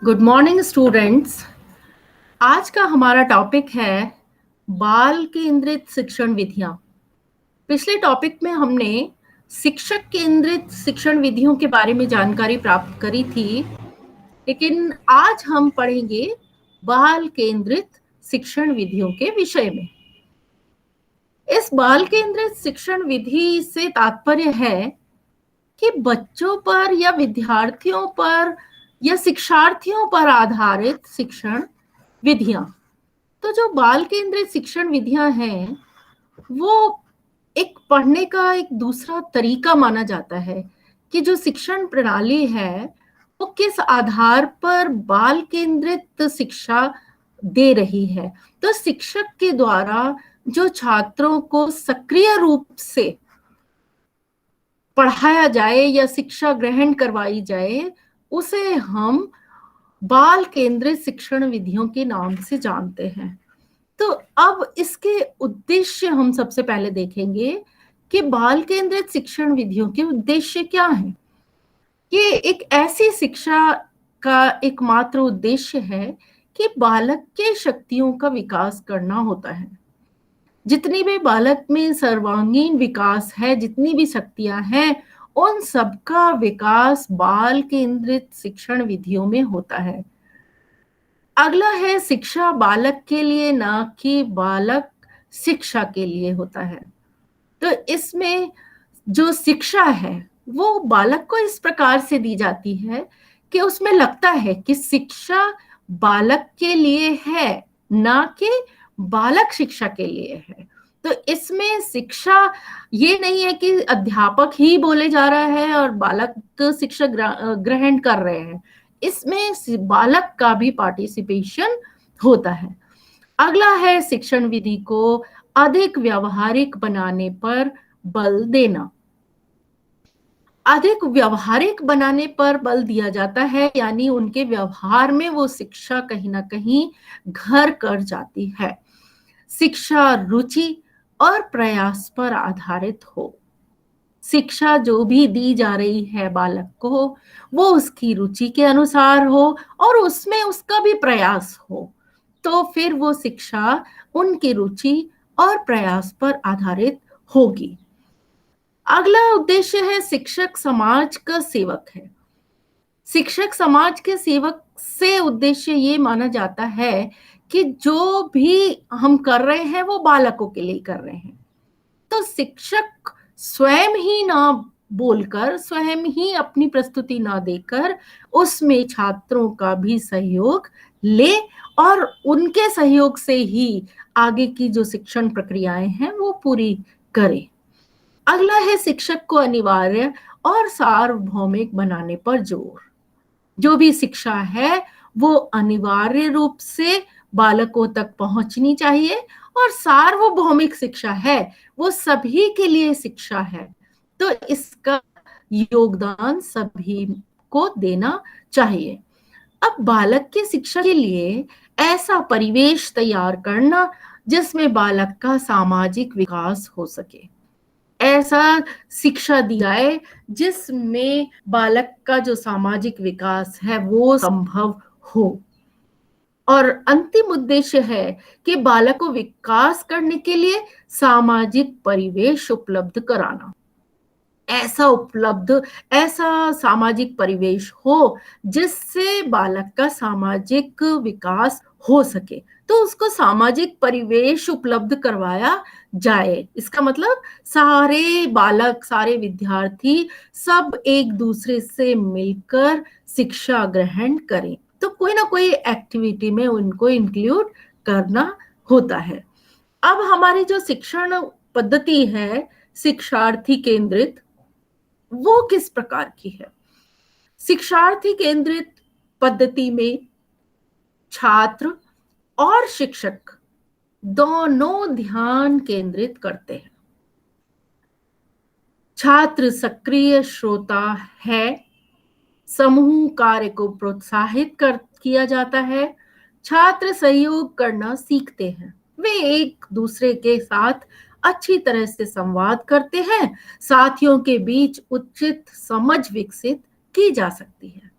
Good morning students. आज का हमारा टॉपिक है बाल केंद्रित शिक्षण विधियां। पिछले टॉपिक में हमने शिक्षक केंद्रित शिक्षण विधियों के बारे में जानकारी प्राप्त करी थी, लेकिन आज हम पढ़ेंगे बाल केंद्रित शिक्षण विधियों के विषय में। इस बाल केंद्रित शिक्षण विधि से तात्पर्य है कि बच्चों पर या विद्यार्थियों पर या शिक्षार्थियों पर आधारित शिक्षण विधियां। तो जो बाल केंद्रित शिक्षण विधियां हैं वो एक पढ़ने का एक दूसरा तरीका माना जाता है कि जो शिक्षण प्रणाली है वो किस आधार पर बाल केंद्रित शिक्षा दे रही है। तो शिक्षक के द्वारा जो छात्रों को सक्रिय रूप से पढ़ाया जाए या शिक्षा ग्रहण करवाई जाए उसे हम बाल केंद्रित शिक्षण विधियों के नाम से जानते हैं। तो अब इसके उद्देश्य हम सबसे पहले देखेंगे कि बाल केंद्रित शिक्षण विधियों के उद्देश्य क्या हैं। ये एक ऐसी शिक्षा का एकमात्र उद्देश्य है कि बालक के शक्तियों का विकास करना होता है। जितनी भी बालक में सर्वांगीण विकास है, जितनी भी शक्तियां हैं, उन सबका विकास बाल केंद्रित शिक्षण विधियों में होता है। अगला है शिक्षा बालक के लिए, ना कि बालक शिक्षा के लिए होता है। तो इसमें जो शिक्षा है वो बालक को इस प्रकार से दी जाती है कि उसमें लगता है कि शिक्षा बालक के लिए है, ना कि बालक शिक्षा के लिए है। तो इसमें शिक्षा ये नहीं है कि अध्यापक ही बोले जा रहा है और बालक शिक्षा ग्रहण कर रहे हैं। इसमें बालक का भी पार्टिसिपेशन होता है। अगला है शिक्षण विधि को अधिक व्यावहारिक बनाने पर बल देना। अधिक व्यावहारिक बनाने पर बल दिया जाता है, यानी उनके व्यवहार में वो शिक्षा कहीं ना कहीं घर कर जाती है। शिक्षा रुचि और प्रयास पर आधारित हो। शिक्षा जो भी दी जा रही है बालक को वो उसकी रुचि के अनुसार हो और उसमें उसका भी प्रयास हो, तो फिर वो शिक्षा उनकी रुचि और प्रयास पर आधारित होगी। अगला उद्देश्य है शिक्षक समाज का सेवक है। शिक्षक समाज के सेवक से उद्देश्य ये माना जाता है कि जो भी हम कर रहे हैं वो बालकों के लिए कर रहे हैं। तो शिक्षक स्वयं ही ना बोलकर, स्वयं ही अपनी प्रस्तुति ना देकर उसमें छात्रों का भी सहयोग ले और उनके सहयोग से ही आगे की जो शिक्षण प्रक्रियाएं हैं वो पूरी करे। अगला है शिक्षक को अनिवार्य और सार्वभौमिक बनाने पर जोर। जो भी शिक्षा है वो अनिवार्य रूप से बालकों तक पहुंचनी चाहिए और सार्वभौमिक शिक्षा है वो सभी के लिए शिक्षा है, तो इसका योगदान सभी को देना चाहिए। अब बालक की शिक्षा के लिए ऐसा परिवेश तैयार करना जिसमें बालक का सामाजिक विकास हो सके, ऐसा शिक्षा दी जाए जिसमें बालक का जो सामाजिक विकास है वो संभव हो। और अंतिम उद्देश्य है कि बालक को विकास करने के लिए सामाजिक परिवेश उपलब्ध कराना। ऐसा सामाजिक परिवेश हो जिससे बालक का सामाजिक विकास हो सके, तो उसको सामाजिक परिवेश उपलब्ध करवाया जाए। इसका मतलब सारे बालक, सारे विद्यार्थी सब एक दूसरे से मिलकर शिक्षा ग्रहण करें, तो कोई ना कोई एक्टिविटी में उनको इंक्लूड करना होता है। अब हमारी जो शिक्षण पद्धति है शिक्षार्थी केंद्रित, वो किस प्रकार की है। शिक्षार्थी केंद्रित पद्धति में छात्र और शिक्षक दोनों ध्यान केंद्रित करते हैं। छात्र सक्रिय श्रोता है, समूह कार्य को प्रोत्साहित किया जाता है, छात्र सहयोग करना सीखते हैं, वे एक दूसरे के साथ अच्छी तरह से संवाद करते हैं, साथियों के बीच उचित समझ विकसित की जा सकती है।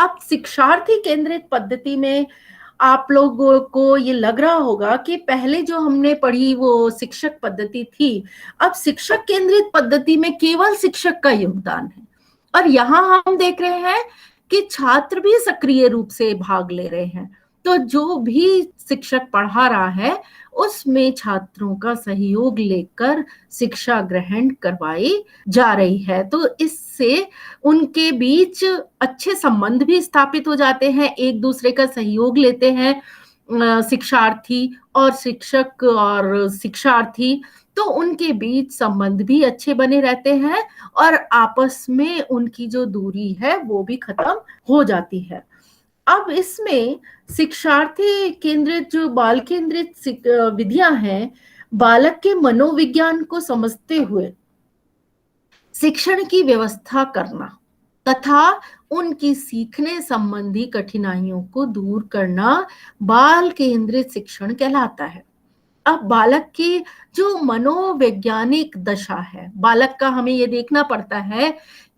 अब शिक्षार्थी केंद्रित पद्धति में आप लोगों को ये लग रहा होगा कि पहले जो हमने पढ़ी वो शिक्षक पद्धति थी, अब शिक्षक केंद्रित पद्धति में केवल शिक्षक का योगदान है और यहाँ हम देख रहे हैं कि छात्र भी सक्रिय रूप से भाग ले रहे हैं। तो जो भी शिक्षक पढ़ा रहा है उसमें छात्रों का सहयोग लेकर शिक्षा ग्रहण करवाई जा रही है। तो इससे उनके बीच अच्छे संबंध भी स्थापित हो जाते हैं, एक दूसरे का सहयोग लेते हैं शिक्षार्थी और शिक्षक और शिक्षार्थी, तो उनके बीच संबंध भी अच्छे बने रहते हैं और आपस में उनकी जो दूरी है वो भी खत्म हो जाती है। अब इसमें शिक्षार्थी केंद्रित जो बाल केंद्रित विधियां हैं, बालक के मनोविज्ञान को समझते हुए शिक्षण की व्यवस्था करना तथा उनकी सीखने संबंधी कठिनाइयों को दूर करना बाल केंद्रित शिक्षण कहलाता है। अब बालक की जो मनोवैज्ञानिक दशा है, बालक का हमें ये देखना पड़ता है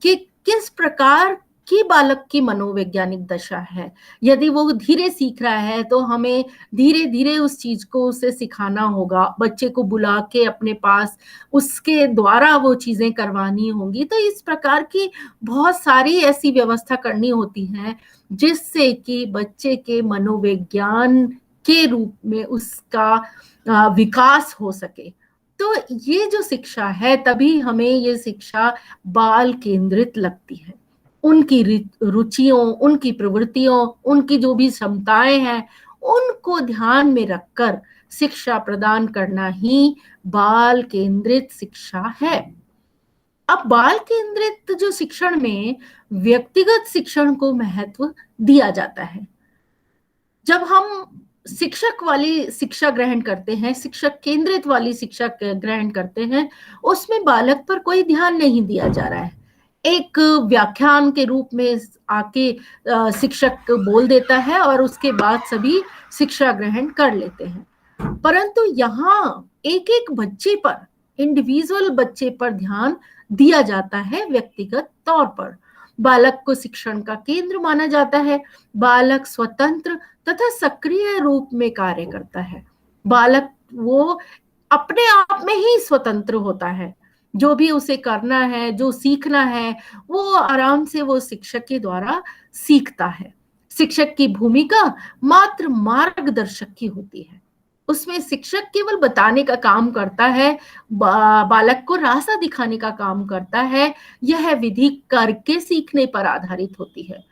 कि किस प्रकार की बालक की मनोवैज्ञानिक दशा है। यदि वो धीरे सीख रहा है तो हमें धीरे धीरे उस चीज को उसे सिखाना होगा, बच्चे को बुला के अपने पास उसके द्वारा वो चीजें करवानी होंगी। तो इस प्रकार की बहुत सारी ऐसी व्यवस्था करनी होती है जिससे कि बच्चे के मनोविज्ञान के रूप में उसका विकास हो सके। तो ये जो शिक्षा है, तभी हमें ये शिक्षा बाल केंद्रित लगती है। उनकी रुचियों, उनकी प्रवृत्तियों, उनकी जो भी क्षमताएं हैं उनको ध्यान में रखकर शिक्षा प्रदान करना ही बाल केंद्रित शिक्षा है। अब बाल केंद्रित जो शिक्षण में व्यक्तिगत शिक्षण को महत्व दिया जाता है। जब हम शिक्षक वाली शिक्षा ग्रहण करते हैं, शिक्षक केंद्रित वाली शिक्षा ग्रहण करते हैं, उसमें बालक पर कोई ध्यान नहीं दिया जा रहा है। एक व्याख्यान के रूप में आके शिक्षक बोल देता है और उसके बाद सभी शिक्षा ग्रहण कर लेते हैं। परंतु यहाँ एक एक बच्चे पर, इंडिविजुअल बच्चे पर ध्यान दिया जाता है व्यक्तिगत तौर पर। बालक को शिक्षण का केंद्र माना जाता है। बालक स्वतंत्र तथा सक्रिय रूप में कार्य करता है। बालक वो अपने आप में ही स्वतंत्र होता है। जो भी उसे करना है, जो सीखना है, वो आराम से वो शिक्षक के द्वारा सीखता है। शिक्षक की भूमिका मात्र मार्गदर्शक की होती है। उसमें शिक्षक केवल बताने का काम करता है, बालक को रास्ता दिखाने का काम करता है। यह विधि करके सीखने पर आधारित होती है।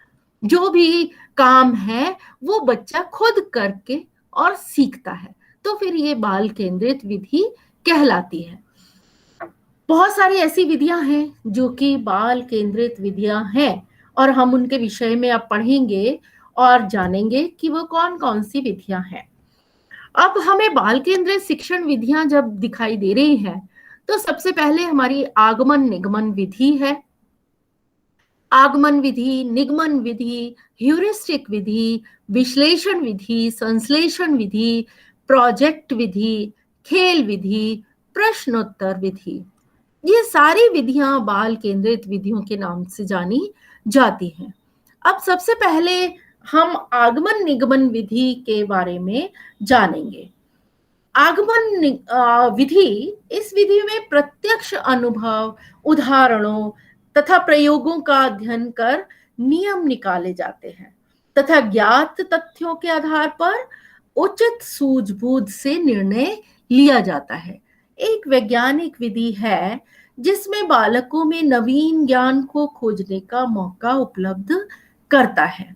जो भी काम है वो बच्चा खुद करके और सीखता है। तो फिर ये बाल केंद्रित विधि कहलाती है। बहुत सारी ऐसी विधियां हैं जो कि बाल केंद्रित विधियां हैं और हम उनके विषय में अब पढ़ेंगे और जानेंगे कि वो कौन कौन सी विधियां हैं। अब हमें बाल केंद्रित शिक्षण विधियां जब दिखाई दे रही हैं तो सबसे पहले हमारी आगमन निगमन विधि है। आगमन विधि, निगमन विधि, ह्यूरिस्टिक विधि, विश्लेषण विधि, संश्लेषण विधि, प्रोजेक्ट विधि, खेल विधि, प्रश्नोत्तर विधि, ये सारी विधियां बाल केंद्रित विधियों के नाम से जानी जाती हैं। अब सबसे पहले हम आगमन निगमन विधि के बारे में जानेंगे। आगमन विधि, इस विधि में प्रत्यक्ष अनुभव, उदाहरणों तथा प्रयोगों का अध्ययन कर नियम निकाले जाते हैं तथा ज्ञात तथ्यों के आधार पर उचित सूझबूझ से निर्णय लिया जाता है। एक वैज्ञानिक विधि है जिसमें बालकों में नवीन ज्ञान को खोजने का मौका उपलब्ध करता है।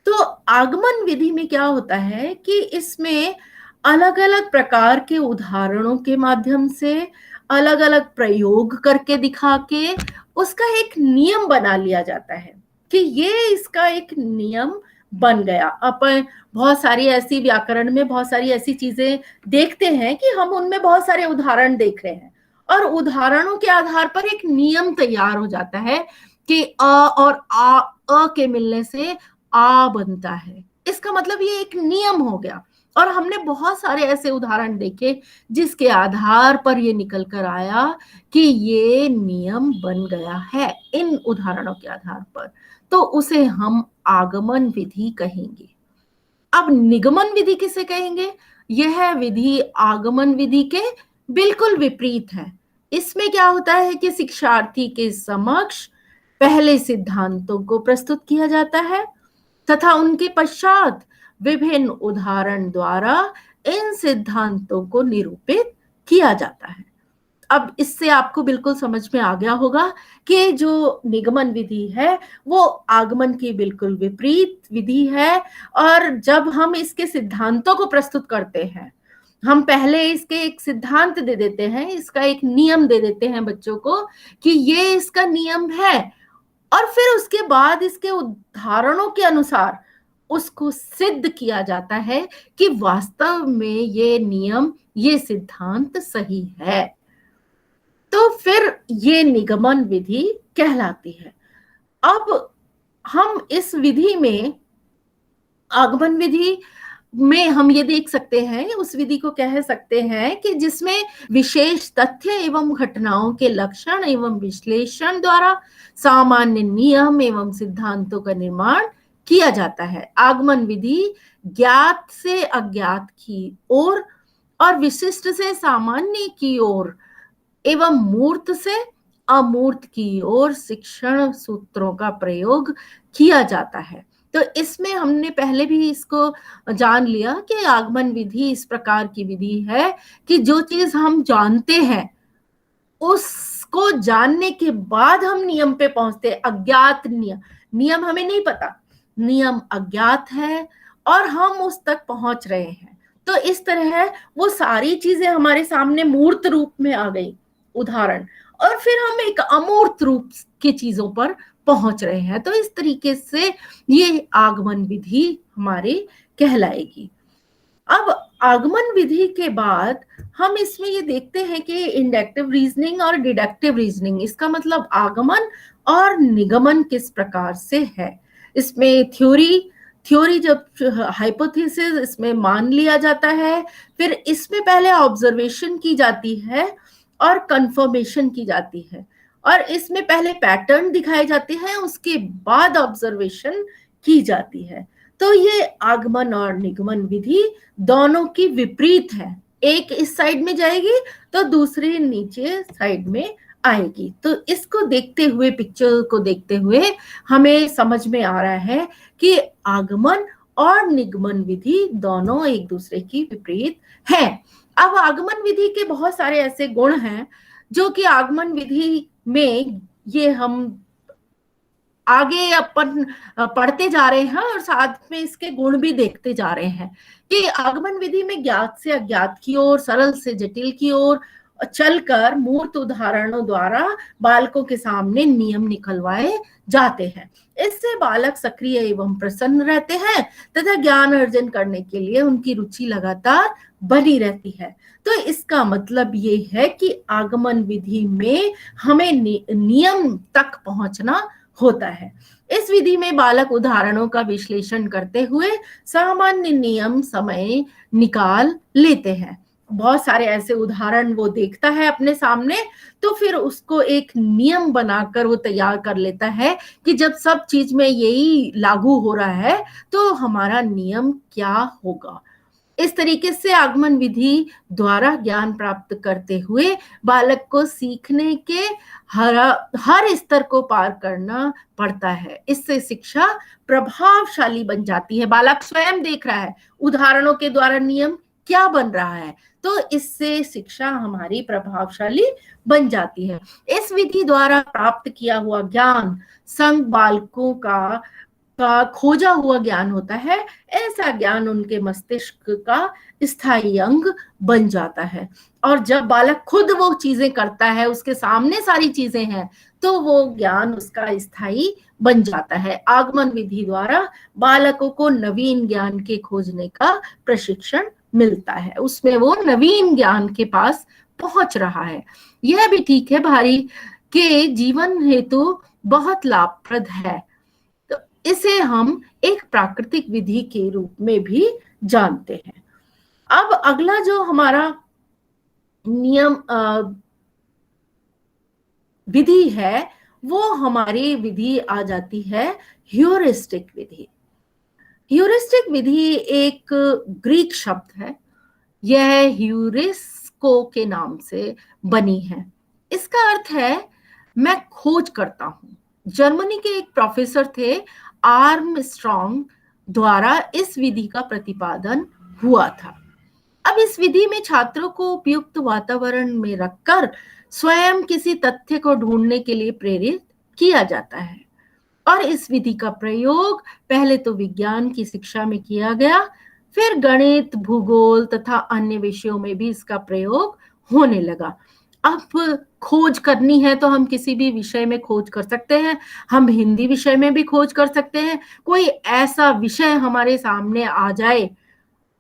तो आगमन विधि में क्या होता है कि इसमें अलग अलग प्रकार के उदाहरणों के माध्यम से, अलग अलग प्रयोग करके दिखा के उसका एक नियम बना लिया जाता है कि ये इसका एक नियम बन गया। अपन बहुत सारी ऐसी व्याकरण में बहुत सारी ऐसी चीजें देखते हैं कि हम उनमें बहुत सारे उदाहरण देख रहे हैं और उदाहरणों के आधार पर एक नियम तैयार हो जाता है कि अ और अ के मिलने से आ बनता है। इसका मतलब ये एक नियम हो गया। और हमने बहुत सारे ऐसे उदाहरण देखे जिसके आधार पर ये निकल कर आया कि ये नियम बन गया है इन उदाहरणों के आधार पर। तो उसे हम आगमन विधि कहेंगे। अब निगमन विधि किसे कहेंगे? यह विधि आगमन विधि के बिल्कुल विपरीत है। इसमें क्या होता है कि शिक्षार्थी के समक्ष पहले सिद्धांतों को प्रस्तुत किया जाता है तथा उनके पश्चात विभिन्न उदाहरण द्वारा इन सिद्धांतों को निरूपित किया जाता है। अब इससे आपको बिल्कुल समझ में आ गया होगा कि जो निगमन विधि है वो आगमन की बिल्कुल विपरीत विधि है। और जब हम इसके सिद्धांतों को प्रस्तुत करते हैं, हम पहले इसके एक सिद्धांत दे देते हैं, इसका एक नियम दे देते हैं बच्चों को कि ये इसका नियम है, और फिर उसके बाद इसके उदाहरणों के अनुसार उसको सिद्ध किया जाता है कि वास्तव में ये नियम, ये सिद्धांत सही है। तो फिर ये निगमन विधि कहलाती है। अब हम इस विधि में, आगमन विधि में हम ये देख सकते हैं, उस विधि को कह सकते हैं कि जिसमें विशेष तथ्य एवं घटनाओं के लक्षण एवं विश्लेषण द्वारा सामान्य नियम एवं सिद्धांतों का निर्माण किया जाता है। आगमन विधि ज्ञात से अज्ञात की ओर और विशिष्ट से सामान्य की ओर एवं मूर्त से अमूर्त की ओर शिक्षण सूत्रों का प्रयोग किया जाता है। तो इसमें हमने पहले भी इसको जान लिया कि आगमन विधि इस प्रकार की विधि है कि जो चीज हम जानते हैं उसको जानने के बाद हम नियम पे पहुंचते हैं। अज्ञात नियम, नियम हमें नहीं पता, नियम अज्ञात है और हम उस तक पहुंच रहे हैं। तो इस तरह वो सारी चीजें हमारे सामने मूर्त रूप में आ गई, उदाहरण, और फिर हम एक अमूर्त रूप की चीजों पर पहुंच रहे हैं। तो इस तरीके से ये आगमन विधि हमारी कहलाएगी। अब आगमन विधि के बाद हम इसमें ये देखते हैं कि इंडक्टिव रीजनिंग और डिडक्टिव रीजनिंग, इसका मतलब आगमन और निगमन किस प्रकार से है। इसमें थ्योरी जब हाइपोथेसिस इसमें मान लिया जाता है, फिर इसमें पहले ऑब्जर्वेशन की जाती है और कंफर्मेशन की जाती है, और इसमें पहले पैटर्न दिखाए जाते हैं, उसके बाद ऑब्जर्वेशन की जाती है। तो ये आगमन और निगमन विधि दोनों की विपरीत है, एक इस साइड में जाएगी तो दूसरी नीचे साइड में आएगी। तो इसको देखते हुए, पिक्चर को देखते हुए हमें समझ में आ रहा है कि आगमन और निगमन विधि दोनों एक दूसरे की विपरीत है। अब आगमन विधि के बहुत सारे ऐसे गुण हैं जो कि आगमन विधि में ये हम आगे अपन पढ़ते जा रहे हैं और साथ में इसके गुण भी देखते जा रहे हैं कि आगमन विधि में ज्ञात से अज्ञात की ओर, सरल से जटिल की ओर चलकर मूर्त उदाहरणों द्वारा बालकों के सामने नियम निकलवाए जाते हैं। इससे बालक सक्रिय एवं प्रसन्न रहते हैं तथा ज्ञान अर्जन करने के लिए उनकी रुचि लगातार बनी रहती है। तो इसका मतलब ये है कि आगमन विधि में हमें नियम तक पहुंचना होता है। इस विधि में बालक उदाहरणों का विश्लेषण करते हुए सामान्य नियम समय निकाल लेते हैं। बहुत सारे ऐसे उदाहरण वो देखता है अपने सामने, तो फिर उसको एक नियम बनाकर वो तैयार कर लेता है कि जब सब चीज में यही लागू हो रहा है तो हमारा नियम क्या होगा। इस तरीके से आगमन विधि द्वारा ज्ञान प्राप्त करते हुए बालक को सीखने के हर स्तर को पार करना पड़ता है। इससे शिक्षा प्रभावशाली बन जाती है। बालक स्वयं देख रहा है उदाहरणों के द्वारा नियम क्या बन रहा है, तो इससे शिक्षा हमारी प्रभावशाली बन जाती है। इस विधि द्वारा प्राप्त किया हुआ ज्ञान संग बालकों का खोजा हुआ ज्ञान होता है। ऐसा ज्ञान उनके मस्तिष्क का स्थायी अंग बन जाता है, और जब बालक खुद वो चीजें करता है, उसके सामने सारी चीजें हैं, तो वो ज्ञान उसका स्थायी बन जाता है। आगमन विधि द्वारा बालकों को नवीन ज्ञान के खोजने का प्रशिक्षण मिलता है, उसमें वो नवीन ज्ञान के पास पहुंच रहा है। यह भी ठीक है भारी के जीवन हेतु बहुत लाभप्रद है। तो इसे हम एक प्राकृतिक विधि के रूप में भी जानते हैं। अब अगला जो हमारा नियम विधि है वो हमारी विधि आ जाती है ह्यूरिस्टिक विधि। ह्यूरिस्टिक विधि एक ग्रीक शब्द है। यह ह्यूरिस्को के नाम से बनी है। इसका अर्थ है मैं खोज करता हूं। जर्मनी के एक प्रोफेसर थे आर्मस्ट्रॉन्ग द्वारा इस विधि का प्रतिपादन हुआ था। अब इस विधि में छात्रों को उपयुक्त वातावरण में रखकर स्वयं किसी तथ्य को ढूंढने के लिए प्रेरित किया जाता है। और इस विधि का प्रयोग पहले तो विज्ञान की शिक्षा में किया गया, फिर गणित, भूगोल तथा अन्य विषयों में भी इसका प्रयोग होने लगा। अब खोज करनी है तो हम किसी भी विषय में खोज कर सकते हैं। हम हिंदी विषय में भी खोज कर सकते हैं। कोई ऐसा विषय हमारे सामने आ जाए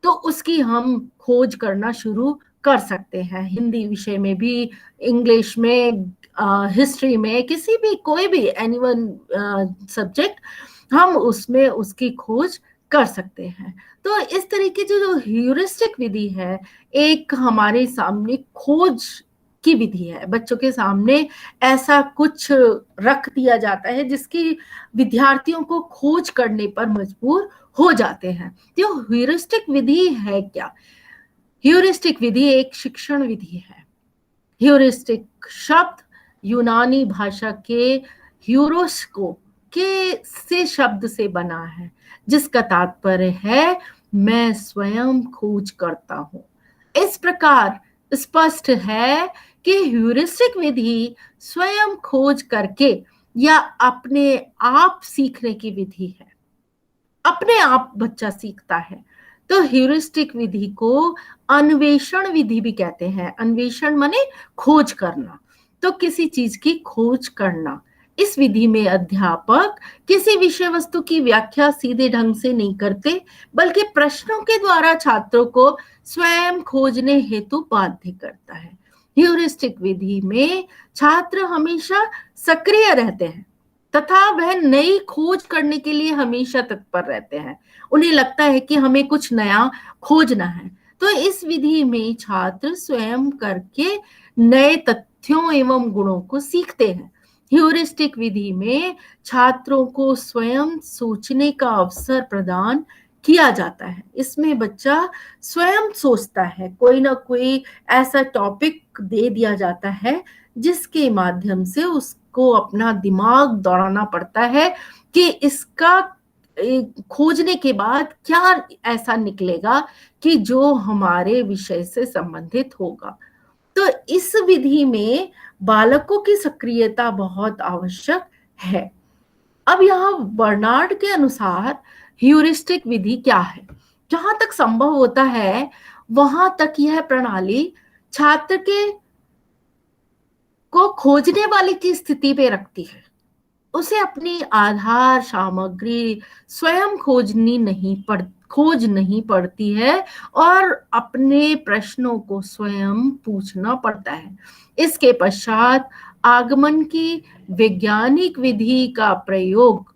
तो उसकी हम खोज करना शुरू कर सकते हैं। हिंदी विषय में भी, इंग्लिश में, हिस्ट्री में, किसी भी, कोई भी एनी वन सब्जेक्ट, हम उसमें उसकी खोज कर सकते हैं। तो इस तरीके की जो ह्यूरिस्टिक विधि है, एक हमारे सामने खोज की विधि है। बच्चों के सामने ऐसा कुछ रख दिया जाता है जिसकी विद्यार्थियों को खोज करने पर मजबूर हो जाते हैं। तो ह्यूरिस्टिक विधि है क्या? ह्यूरिस्टिक विधि एक शिक्षण विधि है। ह्यूरिस्टिक शब्द यूनानी भाषा के ह्यूरोस्को के से शब्द से बना है, जिसका तात्पर्य है मैं स्वयं खोज करता हूं। इस प्रकार स्पष्ट है कि ह्यूरिस्टिक विधि स्वयं खोज करके या अपने आप सीखने की विधि है। अपने आप बच्चा सीखता है। तो ह्यूरिस्टिक विधि को अन्वेषण विधि भी कहते हैं। अन्वेषण माने खोज करना, तो किसी चीज की खोज करना। इस विधि में अध्यापक किसी विषय वस्तु की व्याख्या सीधे ढंग से नहीं करते, बल्कि प्रश्नों के द्वारा छात्रों को स्वयं खोजने हेतु बाध्य करता है। ह्यूरिस्टिक विधि में छात्र हमेशा सक्रिय रहते हैं तथा वह नई खोज करने के लिए हमेशा तत्पर रहते हैं। उन्हें लगता है कि हमें कुछ नया खोजना है। तो इस विधि में छात्र स्वयं करके नए तथ्यों एवं गुणों को सीखते हैं। ह्यूरिस्टिक विधि में छात्रों को स्वयं सोचने का अवसर प्रदान किया जाता है। इसमें बच्चा स्वयं सोचता है। कोई ना कोई ऐसा टॉपिक दे दिया जाता है जिसके माध्यम से उसको अपना दिमाग दौड़ाना पड़ता है कि इसका खोजने के बाद क्या ऐसा निकलेगा कि जो हमारे विषय से संबंधित होगा। तो इस विधि में बालकों की सक्रियता बहुत आवश्यक है। अब यहाँ बर्नार्ड के अनुसार ह्यूरिस्टिक विधि क्या है? जहां तक संभव होता है वहां तक यह प्रणाली छात्र के को खोजने वाले की स्थिति पे रखती है। उसे अपनी आधार सामग्री स्वयं खोज नहीं पड़ती है और अपने प्रश्नों को स्वयं पूछना पड़ता है। इसके पश्चात आगमन की वैज्ञानिक विधि का प्रयोग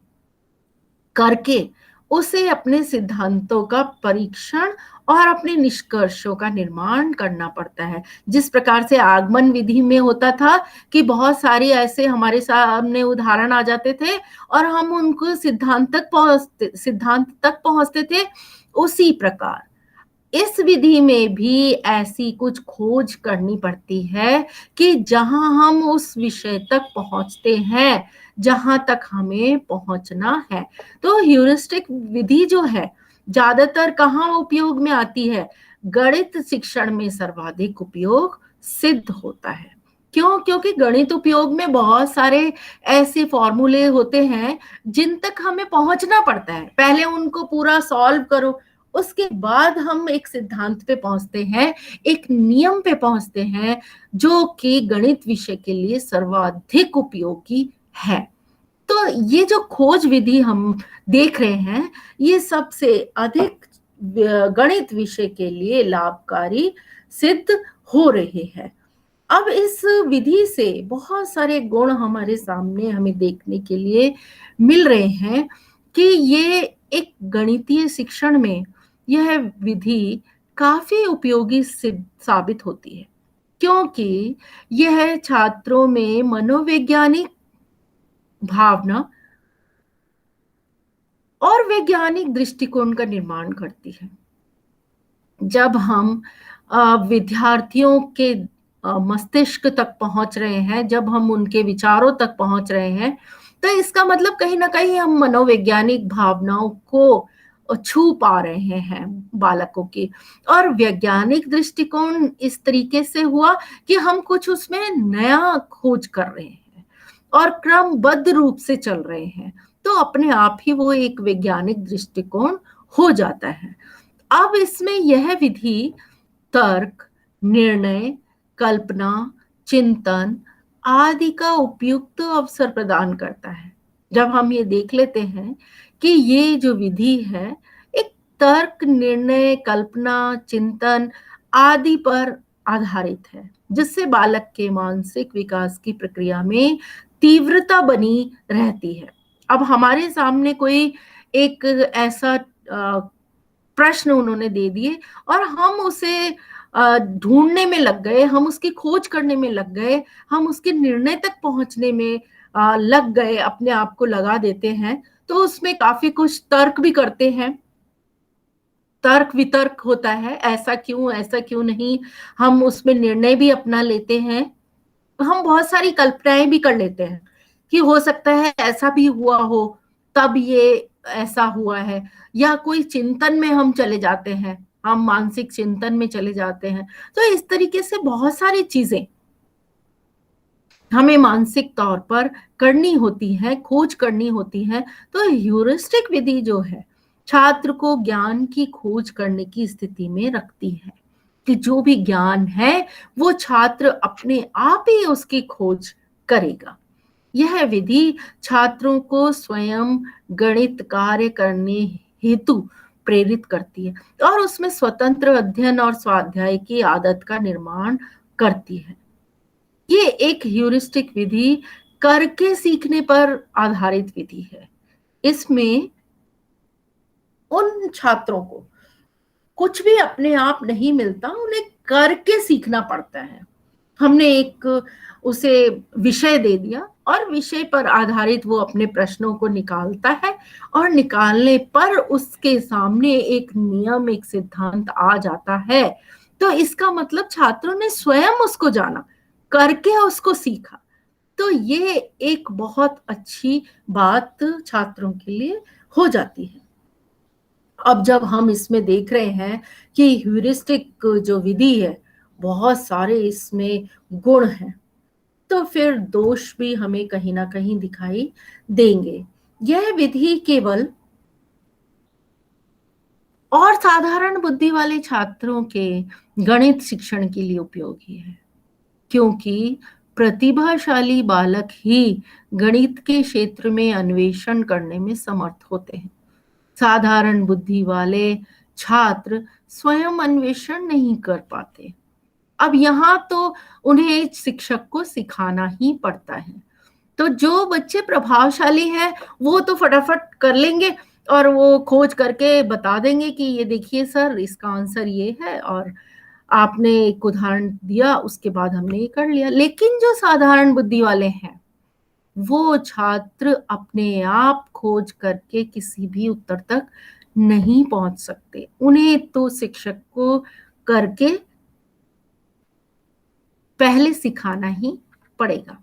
करके उसे अपने सिद्धांतों का परीक्षण और अपने निष्कर्षों का निर्माण करना पड़ता है। जिस प्रकार से आगमन विधि में होता था कि बहुत सारी ऐसे हमारे सामने उदाहरण आ जाते थे और हम उनको सिद्धांत तक पहुंचते थे, उसी प्रकार इस विधि में भी ऐसी कुछ खोज करनी पड़ती है कि जहां हम उस विषय तक पहुंचते हैं जहां तक हमें पहुंचना है। तो ह्यूरिस्टिक विधि जो है ज्यादातर कहाँ उपयोग में आती है? गणित शिक्षण में सर्वाधिक उपयोग सिद्ध होता है। क्यों? क्योंकि गणित उपयोग में बहुत सारे ऐसे फॉर्मूले होते हैं जिन तक हमें पहुंचना पड़ता है। पहले उनको पूरा सॉल्व करो, उसके बाद हम एक सिद्धांत पे पहुंचते हैं, एक नियम पे पहुंचते हैं जो कि गणित विषय के लिए सर्वाधिक उपयोगी है। तो ये जो खोज विधि हम देख रहे हैं, ये सबसे अधिक गणित विषय के लिए लाभकारी सिद्ध हो रहे हैं। अब इस विधि से बहुत सारे गुण हमारे सामने हमें देखने के लिए मिल रहे हैं कि ये एक गणितीय शिक्षण में यह विधि काफी उपयोगी साबित होती है, क्योंकि यह छात्रों में मनोवैज्ञानिक भावना और वैज्ञानिक दृष्टिकोण का निर्माण करती है। जब हम विद्यार्थियों के मस्तिष्क तक पहुंच रहे हैं, जब हम उनके विचारों तक पहुंच रहे हैं, तो इसका मतलब कहीं ना कहीं हम मनोवैज्ञानिक भावनाओं को छू पा रहे हैं बालकों की। और वैज्ञानिक दृष्टिकोण इस तरीके से हुआ कि हम कुछ उसमें नया खोज कर रहे हैं और क्रमबद्ध रूप से चल रहे हैं, तो अपने आप ही वो एक वैज्ञानिक दृष्टिकोण हो जाता है। अब इसमें यह विधि तर्क, निर्णय, कल्पना, चिंतन आदि का उपयुक्त अवसर प्रदान करता है। जब हम ये देख लेते हैं कि ये जो विधि है एक तर्क, निर्णय, कल्पना, चिंतन आदि पर आधारित है, जिससे बालक के मानसिक विकास की प्रक्रिया में तीव्रता बनी रहती है। अब हमारे सामने कोई एक ऐसा प्रश्न उन्होंने दे दिए और हम उसे ढूंढने में लग गए, हम उसकी खोज करने में लग गए, हम उसके निर्णय तक पहुंचने में लग गए, अपने आप को लगा देते हैं, तो उसमें काफी कुछ तर्क भी करते हैं, तर्क वितर्क होता है, ऐसा क्यों नहीं, हम उसमें निर्णय भी अपना लेते हैं, हम बहुत सारी कल्पनाएं भी कर लेते हैं कि हो सकता है ऐसा भी हुआ हो, तब ये ऐसा हुआ है, या कोई चिंतन में हम चले जाते हैं, हम मानसिक चिंतन में चले जाते हैं। तो इस तरीके से बहुत सारी चीजें हमें मानसिक तौर पर करनी होती है, खोज करनी होती है। तो ह्यूरिस्टिक विधि जो है छात्र को ज्ञान की खोज करने की स्थिति में रखती है कि जो भी ज्ञान है वो छात्र अपने आप ही उसकी खोज करेगा। यह विधि छात्रों को स्वयं गणित कार्य करने हेतु प्रेरित करती है और उसमें स्वतंत्र अध्ययन और स्वाध्याय की आदत का निर्माण करती है। ये एक ह्यूरिस्टिक विधि करके सीखने पर आधारित विधि है। इसमें उन छात्रों को कुछ भी अपने आप नहीं मिलता, उन्हें करके सीखना पड़ता है। हमने एक उसे विषय दे दिया और विषय पर आधारित वो अपने प्रश्नों को निकालता है और निकालने पर उसके सामने एक नियम, एक सिद्धांत आ जाता है। तो इसका मतलब छात्रों ने स्वयं उसको जाना, करके उसको सीखा। तो ये एक बहुत अच्छी बात छात्रों के लिए हो जाती है। अब जब हम इसमें देख रहे हैं कि ह्यूरिस्टिक जो विधि है बहुत सारे इसमें गुण हैं, तो फिर दोष भी हमें कहीं ना कहीं दिखाई देंगे। यह विधि केवल और साधारण बुद्धि वाले छात्रों के गणित शिक्षण के लिए उपयोगी है, क्योंकि प्रतिभाशाली बालक ही गणित के क्षेत्र में अन्वेषण करने में समर्थ होते हैं। साधारण बुद्धि वाले छात्र स्वयं अन्वेषण नहीं कर पाते। अब यहाँ तो उन्हें शिक्षक को सिखाना ही पड़ता है। तो जो बच्चे प्रभावशाली हैं वो तो फटाफट कर लेंगे और वो खोज करके बता देंगे कि ये देखिए सर, इसका आंसर ये है, और आपने एक उदाहरण दिया, उसके बाद हमने ये कर लिया। लेकिन जो साधारण बुद्धि वाले हैं वो छात्र अपने आप खोज करके किसी भी उत्तर तक नहीं पहुंच सकते, उन्हें तो शिक्षक को करके पहले सिखाना ही पड़ेगा।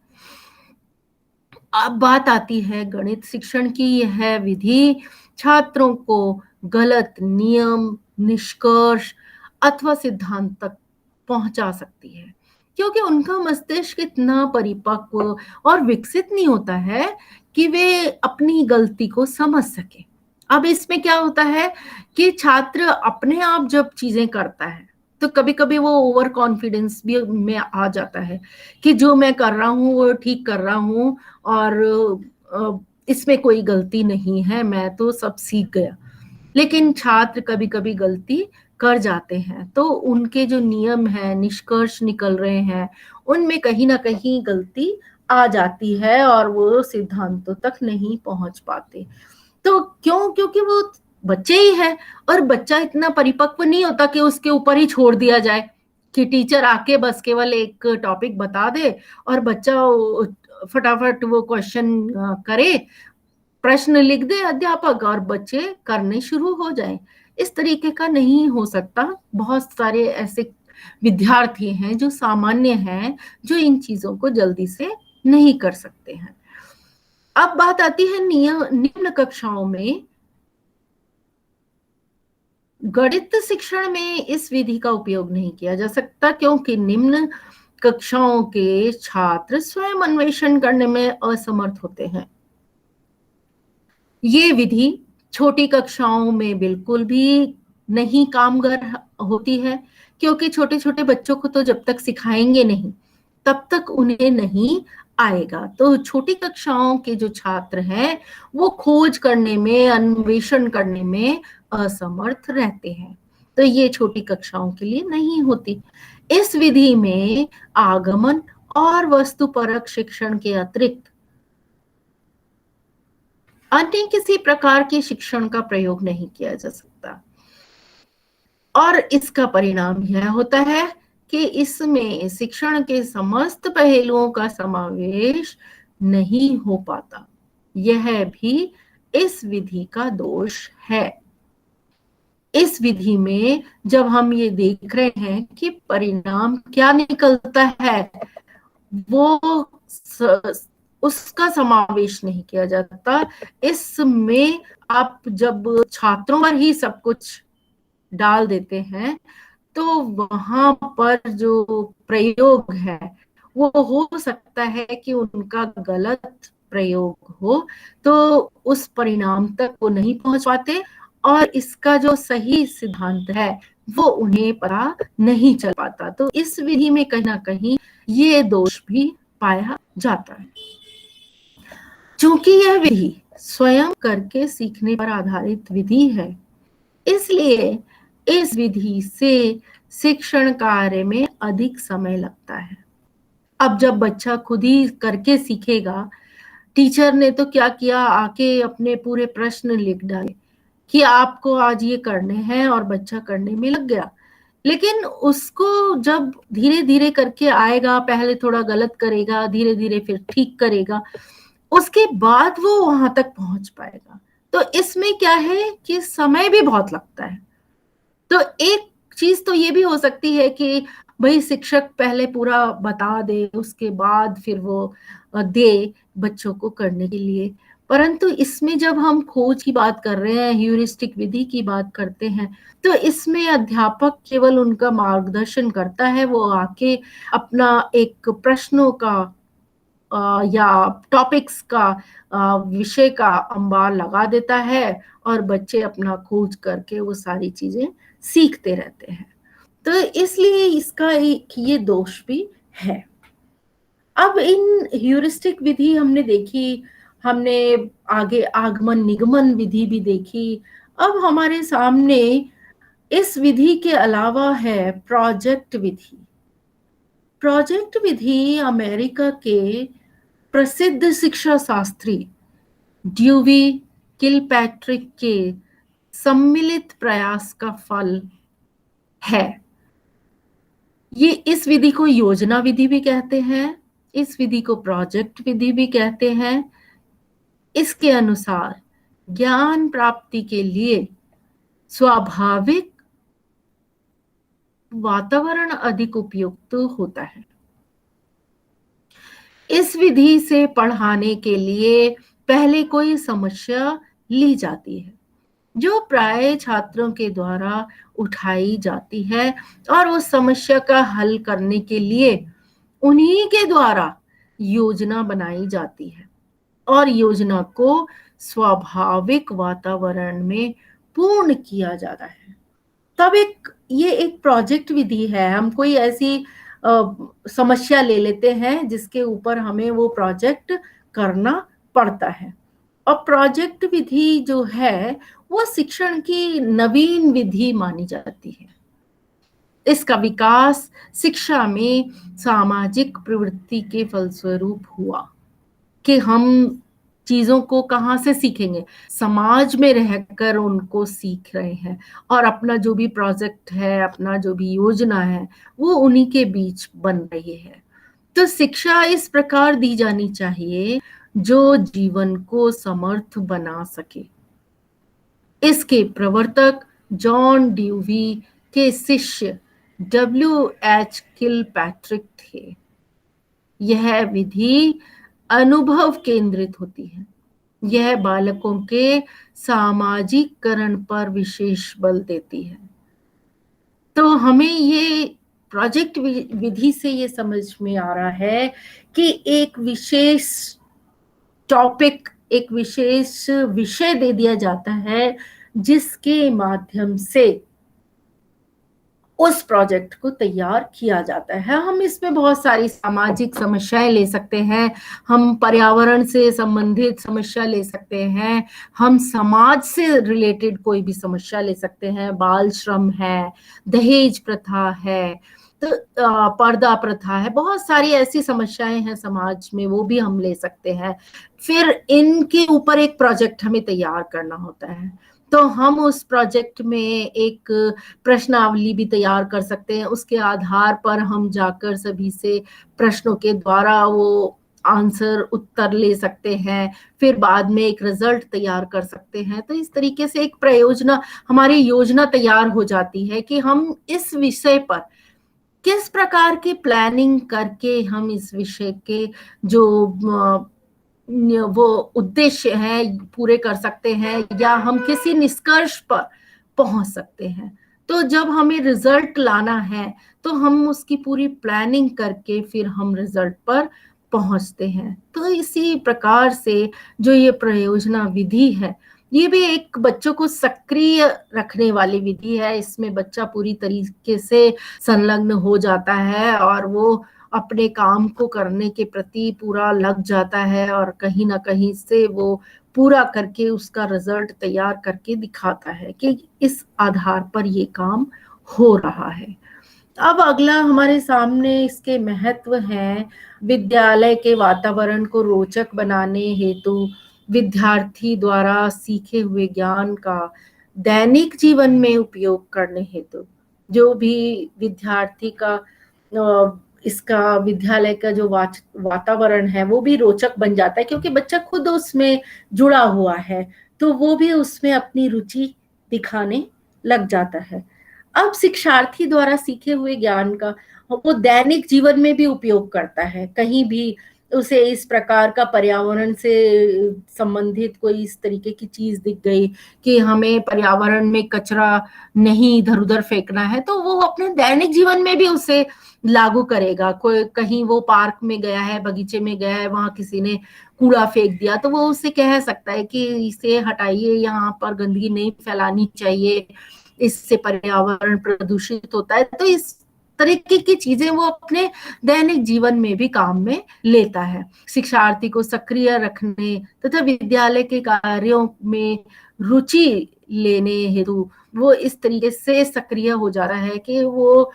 अब बात आती है गणित शिक्षण की। यह विधि छात्रों को गलत नियम, निष्कर्ष अथवा सिद्धांत तक पहुंचा सकती है, क्योंकि उनका मस्तिष्क इतना परिपक्व और विकसित नहीं होता है कि वे अपनी गलती को समझ सके। अब इसमें क्या होता है कि छात्र अपने आप जब चीजें करता है तो कभी कभी वो ओवर कॉन्फिडेंस भी में आ जाता है कि जो मैं कर रहा हूँ वो ठीक कर रहा हूँ और इसमें कोई गलती नहीं है, मैं तो सब सीख गया। लेकिन छात्र कभी कभी गलती कर जाते हैं, तो उनके जो नियम है, निष्कर्ष निकल रहे हैं, उनमें कहीं ना कहीं गलती आ जाती है और वो सिद्धांतों तक नहीं पहुंच पाते। तो क्यों? क्योंकि वो बच्चे ही है और बच्चा इतना परिपक्व नहीं होता कि उसके ऊपर ही छोड़ दिया जाए कि टीचर आके बस केवल एक टॉपिक बता दे और बच्चा फटाफट वो क्वेश्चन करे, प्रश्न लिख दे अध्यापक और बच्चे करने शुरू हो जाएं। इस तरीके का नहीं हो सकता। बहुत सारे ऐसे विद्यार्थी हैं जो सामान्य हैं, जो इन चीजों को जल्दी से नहीं कर सकते हैं। अब बात आती है निम्न कक्षाओं में। गणित शिक्षण में इस विधि का उपयोग नहीं किया जा सकता, क्योंकि निम्न कक्षाओं के छात्र स्वयं अन्वेषण करने में असमर्थ होते हैं। ये विधि छोटी कक्षाओं में बिल्कुल भी नहीं कामगर होती है, क्योंकि छोटे छोटे बच्चों को तो जब तक सिखाएंगे नहीं तब तक उन्हें नहीं आएगा। तो छोटी कक्षाओं के जो छात्र हैं वो खोज करने में, अन्वेषण करने में असमर्थ रहते हैं, तो ये छोटी कक्षाओं के लिए नहीं होती। इस विधि में आगमन और वस्तुपरक शिक्षण के अतिरिक्त अन्य किसी प्रकार के शिक्षण का प्रयोग नहीं किया जा सकता, और इसका परिणाम यह होता है कि इसमें शिक्षण के समस्त पहलुओं का समावेश नहीं हो पाता। यह भी इस विधि का दोष है। इस विधि में जब हम ये देख रहे हैं कि परिणाम क्या निकलता है, वो उसका समावेश नहीं किया जाता। इसमें आप जब छात्रों पर ही सब कुछ डाल देते हैं तो वहां पर जो प्रयोग है वो हो सकता है कि उनका गलत प्रयोग हो, तो उस परिणाम तक वो नहीं पहुंच पाते और इसका जो सही सिद्धांत है वो उन्हें पता नहीं चल पाता। तो इस विधि में कहीं ना कहीं ये दोष भी पाया जाता है। चूंकि यह विधि स्वयं करके सीखने पर आधारित विधि है, इसलिए इस विधि से शिक्षण कार्य में अधिक समय लगता है। अब जब बच्चा खुद ही करके सीखेगा, टीचर ने तो क्या किया, आके अपने पूरे प्रश्न लिख डाले कि आपको आज ये करने हैं और बच्चा करने में लग गया। लेकिन उसको जब धीरे धीरे करके आएगा, पहले थोड़ा गलत करेगा, धीरे धीरे फिर ठीक करेगा, उसके बाद वो वहां तक पहुंच पाएगा। तो इसमें क्या है कि समय भी बहुत लगता है। तो एक चीज तो ये भी हो सकती है कि भाई शिक्षक पहले पूरा बता दे, उसके बाद फिर वो दे बच्चों को करने के लिए। परंतु इसमें जब हम खोज की बात कर रहे हैं, ह्यूरिस्टिक विधि की बात करते हैं, तो इसमें अध्यापक केवल उनका मार्गदर्शन करता है। वो आके अपना एक प्रश्नों का या टॉपिक्स का विषय का अंबार लगा देता है और बच्चे अपना खोज करके वो सारी चीजें सीखते रहते हैं। तो इसलिए इसका एक ये दोष भी है। अब इन ह्यूरिस्टिक विधि हमने देखी, हमने आगे आगमन निगमन विधि भी देखी। अब हमारे सामने इस विधि के अलावा है प्रोजेक्ट विधि। प्रोजेक्ट विधि अमेरिका के प्रसिद्ध शिक्षा शास्त्री ड्यूवी किलपैट्रिक के सम्मिलित प्रयास का फल है। ये इस विधि को योजना विधि भी कहते हैं, इस विधि को प्रोजेक्ट विधि भी कहते हैं। इसके अनुसार ज्ञान प्राप्ति के लिए स्वाभाविक वातावरण अधिक उपयुक्त होता है। इस विधि से पढ़ाने के लिए पहले कोई समस्या ली जाती है जो प्राय छात्रों के द्वारा उठाई जाती है, और उस समस्या का हल करने के लिए उन्हीं के द्वारा योजना बनाई जाती है और योजना को स्वाभाविक वातावरण में पूर्ण किया जाता है। तब ये एक प्रोजेक्ट विधि है। हम कोई ऐसी समस्या ले लेते हैं जिसके ऊपर हमें वो प्रोजेक्ट करना पड़ता है, और प्रोजेक्ट विधि जो है वो शिक्षण की नवीन विधि मानी जाती है। इसका विकास शिक्षा में सामाजिक प्रवृत्ति के फलस्वरूप हुआ कि हम चीजों को कहाँ से सीखेंगे, समाज में रहकर उनको सीख रहे हैं, और अपना जो भी प्रोजेक्ट है, अपना जो भी योजना है, वो उन्हीं के बीच बन रही है। तो शिक्षा इस प्रकार दी जानी चाहिए जो जीवन को समर्थ बना सके। इसके प्रवर्तक जॉन ड्यूवी के शिष्य W.H. किलपैट्रिक थे। यह विधि अनुभव केंद्रित होती है। यह बालकों के सामाजिककरण पर विशेष बल देती है। तो हमें ये प्रोजेक्ट विधि से ये समझ में आ रहा है कि एक विशेष टॉपिक, एक विशेष विषय दे दिया जाता है जिसके माध्यम से उस प्रोजेक्ट को तैयार किया जाता है। हम इसमें बहुत सारी सामाजिक समस्याएं ले सकते हैं, हम पर्यावरण से संबंधित समस्या ले सकते हैं, हम समाज से रिलेटेड कोई भी समस्या ले सकते हैं, बाल श्रम है, दहेज प्रथा है, तो पर्दा प्रथा है, बहुत सारी ऐसी समस्याएं हैं समाज में, वो भी हम ले सकते हैं। फिर इनके ऊपर एक प्रोजेक्ट हमें तैयार करना होता है। तो हम उस प्रोजेक्ट में एक प्रश्नावली भी तैयार कर सकते हैं। उसके आधार पर हम जाकर सभी से प्रश्नों के द्वारा वो आंसर उत्तर ले सकते हैं, फिर बाद में एक रिजल्ट तैयार कर सकते हैं। तो इस तरीके से एक प्रयोजना, हमारी योजना तैयार हो जाती है कि हम इस विषय पर किस प्रकार की प्लानिंग करके हम इस विषय के जो वो उद्देश्य है पूरे कर सकते हैं, या हम किसी निष्कर्ष पर पहुंच सकते हैं। तो जब हमें रिजल्ट लाना है तो हम उसकी पूरी प्लानिंग करके फिर हम रिजल्ट पर पहुंचते हैं। तो इसी प्रकार से जो ये प्रयोजना विधि है, ये भी एक बच्चों को सक्रिय रखने वाली विधि है। इसमें बच्चा पूरी तरीके से संलग्न हो जाता है और वो अपने काम को करने के प्रति पूरा लग जाता है, और कहीं ना कहीं से वो पूरा करके उसका रिजल्ट तैयार करके दिखाता है कि इस आधार पर ये काम हो रहा है। अब अगला हमारे सामने इसके महत्व हैं। विद्यालय के वातावरण को रोचक बनाने हेतु विद्यार्थी द्वारा सीखे हुए ज्ञान का दैनिक जीवन में उपयोग करने हेतु जो भी विद्यार्थी का इसका विद्यालय का जो वातावरण है वो भी रोचक बन जाता है, क्योंकि बच्चा खुद उसमें जुड़ा हुआ है, तो वो भी उसमें अपनी रुचि दिखाने लग जाता है। अब शिक्षार्थी द्वारा सीखे हुए ज्ञान का वो दैनिक जीवन में भी उपयोग करता है। कहीं भी उसे इस प्रकार का पर्यावरण से संबंधित कोई इस तरीके की चीज दिख गई कि हमें पर्यावरण में कचरा नहीं इधर उधर फेंकना है, तो वो अपने दैनिक जीवन में भी उसे लागू करेगा। कोई कहीं वो पार्क में गया है, बगीचे में गया है, वहां किसी ने कूड़ा फेंक दिया, तो वो उससे कह सकता है कि इसे हटाइए, यहाँ पर गंदगी नहीं फैलानी चाहिए, इससे पर्यावरण प्रदूषित होता है। तो इस तरीके की चीजें वो अपने दैनिक जीवन में भी काम में लेता है। शिक्षार्थी को सक्रिय रखने तथा विद्यालय के कार्यों में रुचि लेने हेतु वो इस तरीके से सक्रिय हो जा रहा है कि वो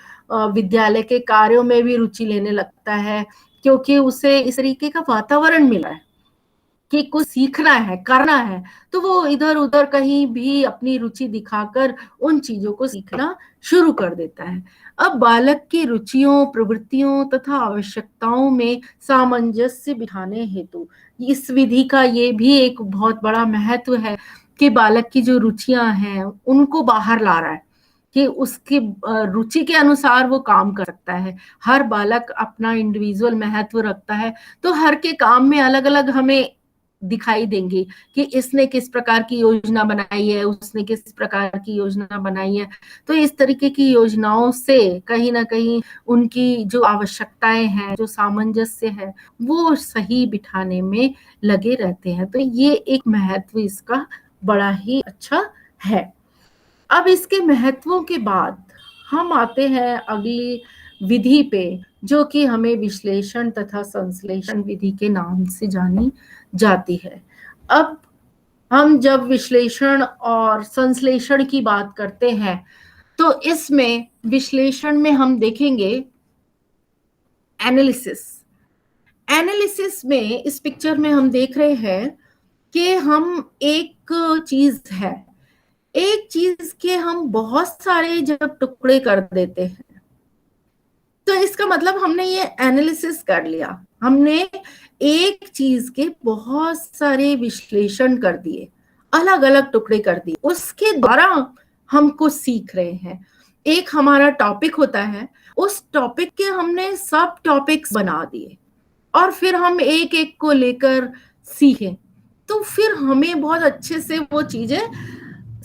विद्यालय के कार्यों में भी रुचि लेने लगता है, क्योंकि उसे इस तरीके का वातावरण मिला है कि कुछ सीखना है, करना है, तो वो इधर उधर कहीं भी अपनी रुचि दिखाकर उन चीजों को सीखना शुरू कर देता है। अब बालक की रुचियों, प्रवृत्तियों तथा आवश्यकताओं में सामंजस्य बिठाने हेतु इस विधि का ये भी एक बहुत बड़ा महत्व है कि बालक की जो रुचियां हैं उनको बाहर ला रहा है कि उसकी रुचि के अनुसार वो काम कर सकता है। हर बालक अपना इंडिविजुअल महत्व रखता है, तो हर के काम में अलग अलग हमें दिखाई देंगे कि इसने किस प्रकार की योजना बनाई है, उसने किस प्रकार की योजना बनाई है। तो इस तरीके की योजनाओं से कहीं ना कहीं उनकी जो आवश्यकताएं हैं, जो सामंजस्य है, वो सही बिठाने में लगे रहते हैं। तो ये एक महत्व इसका बड़ा ही अच्छा है। अब इसके महत्वों के बाद हम आते हैं अगली विधि पे, जो कि हमें विश्लेषण तथा संश्लेषण विधि के नाम से जानी जाती है। अब हम जब विश्लेषण और संश्लेषण की बात करते हैं तो इसमें विश्लेषण में हम देखेंगे एनालिसिस। एनालिसिस में इस पिक्चर में हम देख रहे हैं कि हम एक चीज है, एक चीज के हम बहुत सारे जब टुकड़े कर देते हैं तो तो इसका मतलब हमने ये एनालिसिस कर लिया, हमने एक चीज के बहुत सारे विश्लेषण कर दिए, अलग अलग टुकड़े कर दिए, उसके द्वारा हम कुछ सीख रहे हैं। एक हमारा टॉपिक होता है, उस टॉपिक के हमने सब टॉपिक्स बना दिए और फिर हम एक एक को लेकर सीखे, तो फिर हमें बहुत अच्छे से वो चीजें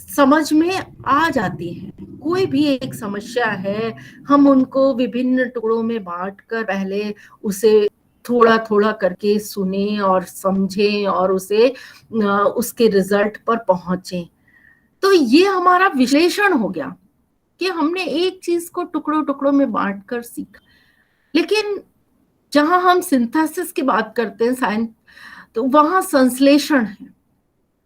समझ में आ जाती हैं। कोई भी एक समस्या है, हम उनको विभिन्न टुकड़ों में बांटकर पहले उसे थोड़ा थोड़ा करके सुने और समझें और उसे उसके रिजल्ट पर पहुंचे। तो ये हमारा विश्लेषण हो गया कि हमने एक चीज को टुकड़ों टुकड़ों में बांटकर सीखा। लेकिन जहां हम सिंथेसिस की बात करते हैं साइंस, तो वहां संश्लेषण है।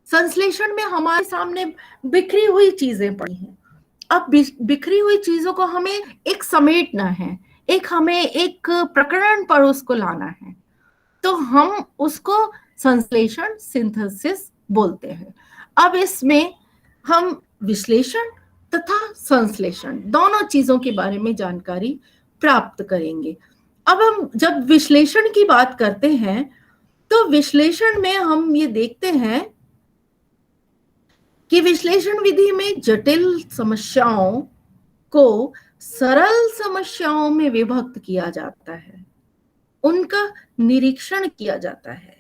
संश्लेषण में हमारे सामने बिखरी हुई चीजें पड़ी हैं। अब बिखरी हुई चीजों को हमें एक समेटना है, हमें एक प्रकरण पर उसको लाना है, तो हम उसको संश्लेषण, सिंथेसिस बोलते हैं। अब इसमें हम विश्लेषण तथा संश्लेषण दोनों चीजों के बारे में जानकारी प्राप्त करेंगे। अब हम जब विश्लेषण की बात करते हैं, तो विश्लेषण में हम ये देखते हैं कि विश्लेषण विधि में जटिल समस्याओं को सरल समस्याओं में विभक्त किया जाता है, उनका निरीक्षण किया जाता है।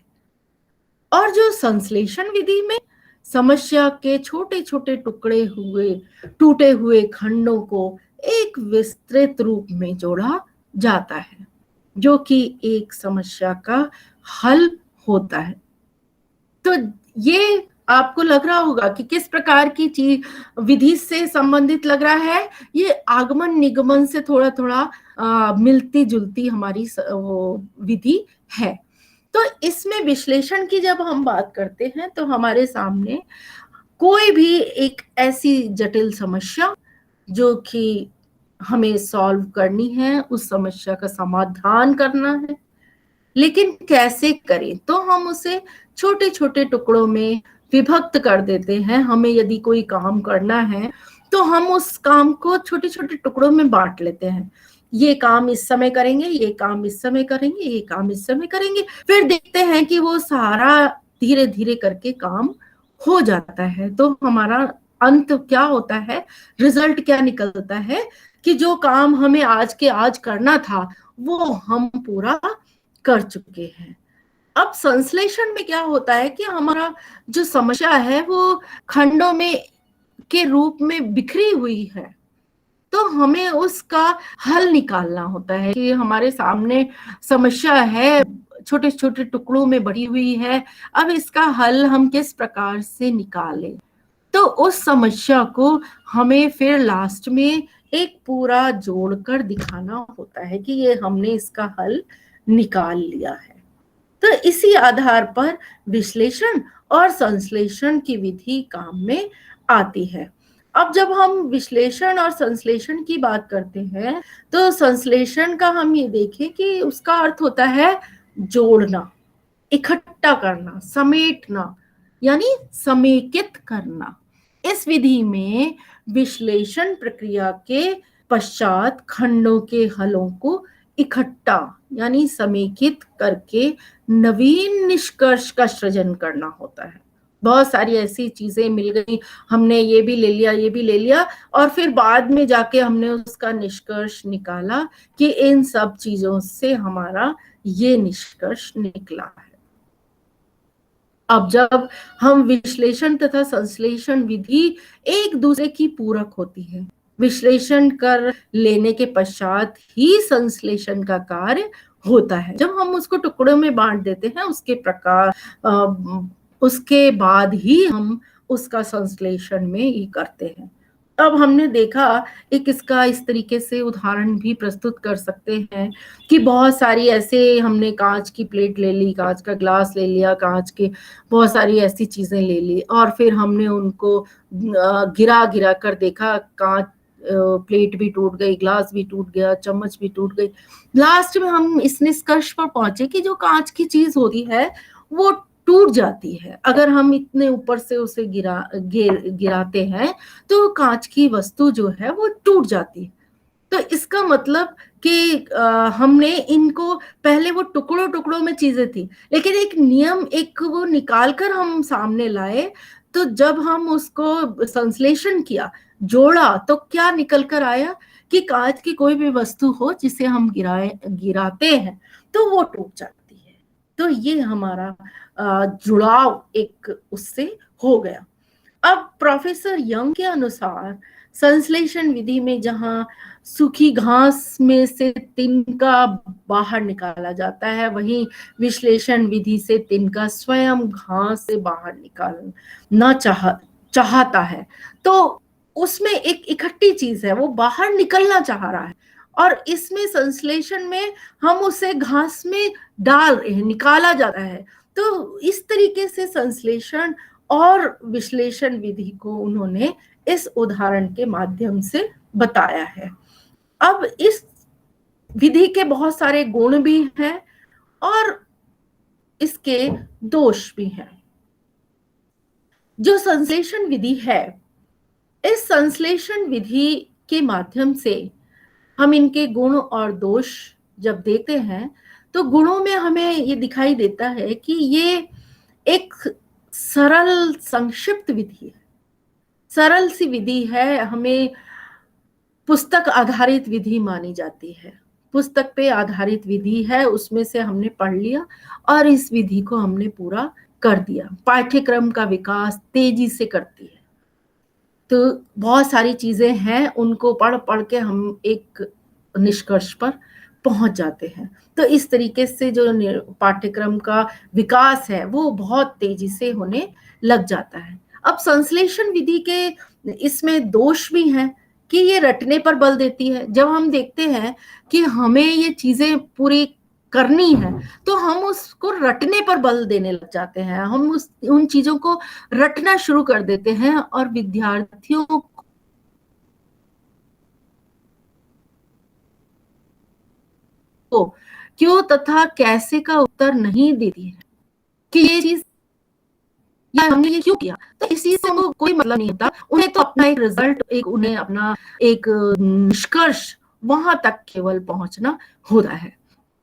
और जो संश्लेषण विधि में समस्या के छोटे छोटे टूटे हुए खंडों को एक विस्तृत रूप में जोड़ा जाता है, जो कि एक समस्या का हल होता है। तो ये आपको लग रहा होगा कि किस प्रकार की चीज विधि से संबंधित लग रहा है। ये आगमन निगमन से थोड़ा थोड़ा मिलती जुलती हमारी वो विधि है। तो इसमें विश्लेषण की जब हम बात करते हैं, तो हमारे सामने कोई भी एक ऐसी जटिल समस्या जो कि हमें सॉल्व करनी है, उस समस्या का समाधान करना है, लेकिन कैसे करें, तो हम उसे छोटे छोटे टुकड़ों में विभक्त कर देते हैं। हमें यदि कोई काम करना है, तो हम उस काम को छोटे छोटे टुकड़ों में बांट लेते हैं। ये काम इस समय करेंगे, ये काम इस समय करेंगे, ये काम इस समय करेंगे, फिर देखते हैं कि वो सारा धीरे धीरे करके काम हो जाता है। तो हमारा अंत क्या होता है, रिजल्ट क्या निकलता है कि जो काम हमें आज के आज करना था, वो हम पूरा कर चुके हैं। अब संश्लेषण में क्या होता है कि हमारा जो समस्या है वो खंडों में के रूप में बिखरी हुई है, तो हमें उसका हल निकालना होता है कि हमारे सामने समस्या है, छोटे छोटे टुकड़ों में बड़ी हुई है, अब इसका हल हम किस प्रकार से निकालें। तो उस समस्या को हमें फिर लास्ट में एक पूरा जोड़कर दिखाना होता है कि ये हमने इसका हल निकाल लिया है। तो इसी आधार पर विश्लेषण और संश्लेषण की विधि काम में आती है। अब जब हम विश्लेषण और संश्लेषण की बात करते हैं, तो संश्लेषण का हम ये देखें कि उसका अर्थ होता है जोड़ना, इकट्ठा करना, समेटना, यानी समेकित करना। इस विधि में विश्लेषण प्रक्रिया के पश्चात खंडों के हलों को इकट्ठा यानी समेकित करके नवीन निष्कर्ष का सृजन करना होता है। बहुत सारी ऐसी चीजें मिल गई, हमने ये भी ले लिया, ये भी ले लिया, और फिर बाद में जाके हमने उसका निष्कर्ष निकाला कि इन सब चीजों से हमारा ये निष्कर्ष निकला है। अब जब हम विश्लेषण तथा संश्लेषण विधि एक दूसरे की पूरक होती है, विश्लेषण कर लेने के पश्चात ही संश्लेषण का कार्य होता है। जब हम उसको टुकड़ों में बांट देते हैं, उसके बाद ही हम उसका संश्लेषण में ही करते हैं। अब हमने देखा, एक इसका इस तरीके से उदाहरण भी प्रस्तुत कर सकते हैं कि बहुत सारी ऐसे हमने कांच की प्लेट ले ली, कांच का ग्लास ले लिया, कांच के बहुत सारी ऐसी चीजें ले ली, और फिर हमने उनको गिरा गिरा कर देखा, कांच प्लेट भी टूट गई, ग्लास भी टूट गया, चम्मच भी टूट गई। लास्ट में हम इस निष्कर्ष पर पहुंचे कि जो कांच की चीज होती है वो टूट जाती है। अगर हम इतने ऊपर से उसे गिराते हैं, तो कांच की वस्तु जो है वो टूट जाती है। तो इसका मतलब कि हमने इनको पहले वो टुकड़ों-टुकड़ों में चीज़ें थी, लेकिन एक नियम एक वो निकाल कर हम सामने लाए, तो जब हम उसको संश्लेषण किया, जोड़ा, तो क्या निकल कर आया कि काँच की कोई भी वस्तु हो जिसे हम गिराते हैं, तो वो टूट जाती है। तो ये हमारा जुड़ाव एक उससे हो गया। अब प्रोफेसर यंग के अनुसार संश्लेषण विधि में जहां सूखी घास में से तिनका बाहर निकाला जाता है, वहीं विश्लेषण विधि से तिनका स्वयं घास से बाहर निकालना चाहता है। तो उसमें एक इकट्ठी चीज है, वो बाहर निकलना चाह रहा है, और इसमें संश्लेषण में हम उसे घास में डाल रहे हैं, निकाला जा रहा है। तो इस तरीके से संश्लेषण और विश्लेषण विधि को उन्होंने इस उदाहरण के माध्यम से बताया है। अब इस विधि के बहुत सारे गुण भी हैं और इसके दोष भी हैं। जो संश्लेषण विधि है, इस संश्लेषण विधि के माध्यम से हम इनके गुण और दोष जब देते हैं, तो गुणों में हमें ये दिखाई देता है कि ये एक सरल संक्षिप्त विधि है, सरल सी विधि है, हमें पुस्तक आधारित विधि मानी जाती है। पुस्तक पे आधारित विधि है, उसमें से हमने पढ़ लिया और इस विधि को हमने पूरा कर दिया। पाठ्यक्रम का विकास तेजी से करती है। तो बहुत सारी चीजें हैं, उनको पढ़ पढ़ के हम एक निष्कर्ष पर पहुंच जाते हैं। तो इस तरीके से जो पाठ्यक्रम का विकास है वो बहुत तेजी से होने लग जाता है। अब संश्लेषण विधि के इसमें दोष भी हैं कि ये रटने पर बल देती है। जब हम देखते हैं कि हमें ये चीजें पूरी करनी है, तो हम उसको रटने पर बल देने लग जाते हैं, हम उन चीजों को रटना शुरू कर देते हैं और विद्यार्थियों को क्यों तथा कैसे का उत्तर नहीं देती है कि ये चीज या हमने ये क्यों किया। तो इस चीज से उनको कोई मतलब नहीं होता, उन्हें तो अपना एक रिजल्ट, एक उन्हें अपना एक निष्कर्ष वहां तक केवल पहुंचना होता है।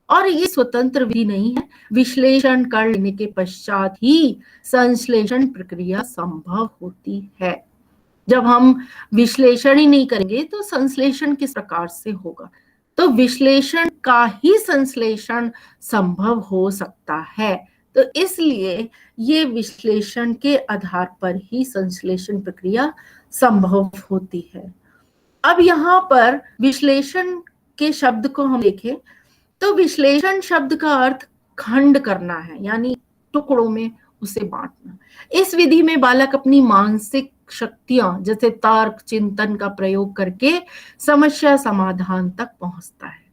और ये स्वतंत्र विधि नहीं है, विश्लेषण कर लेने के पश्चात ही संश्लेषण प्रक्रिया संभव होती है। जब हम विश्लेषण ही नहीं करेंगे तो संश्लेषण किस प्रकार से होगा। तो विश्लेषण का ही संश्लेषण संभव हो सकता है। तो इसलिए ये विश्लेषण के आधार पर ही संश्लेषण प्रक्रिया संभव होती है। अब यहाँ पर विश्लेषण के शब्द को हम देखें तो विश्लेषण शब्द का अर्थ खंड करना है, यानी टुकड़ों में उसे बांटना। इस विधि में बालक अपनी मानसिक शक्तियां जैसे तर्क चिंतन का प्रयोग करके समस्या समाधान तक पहुंचता है।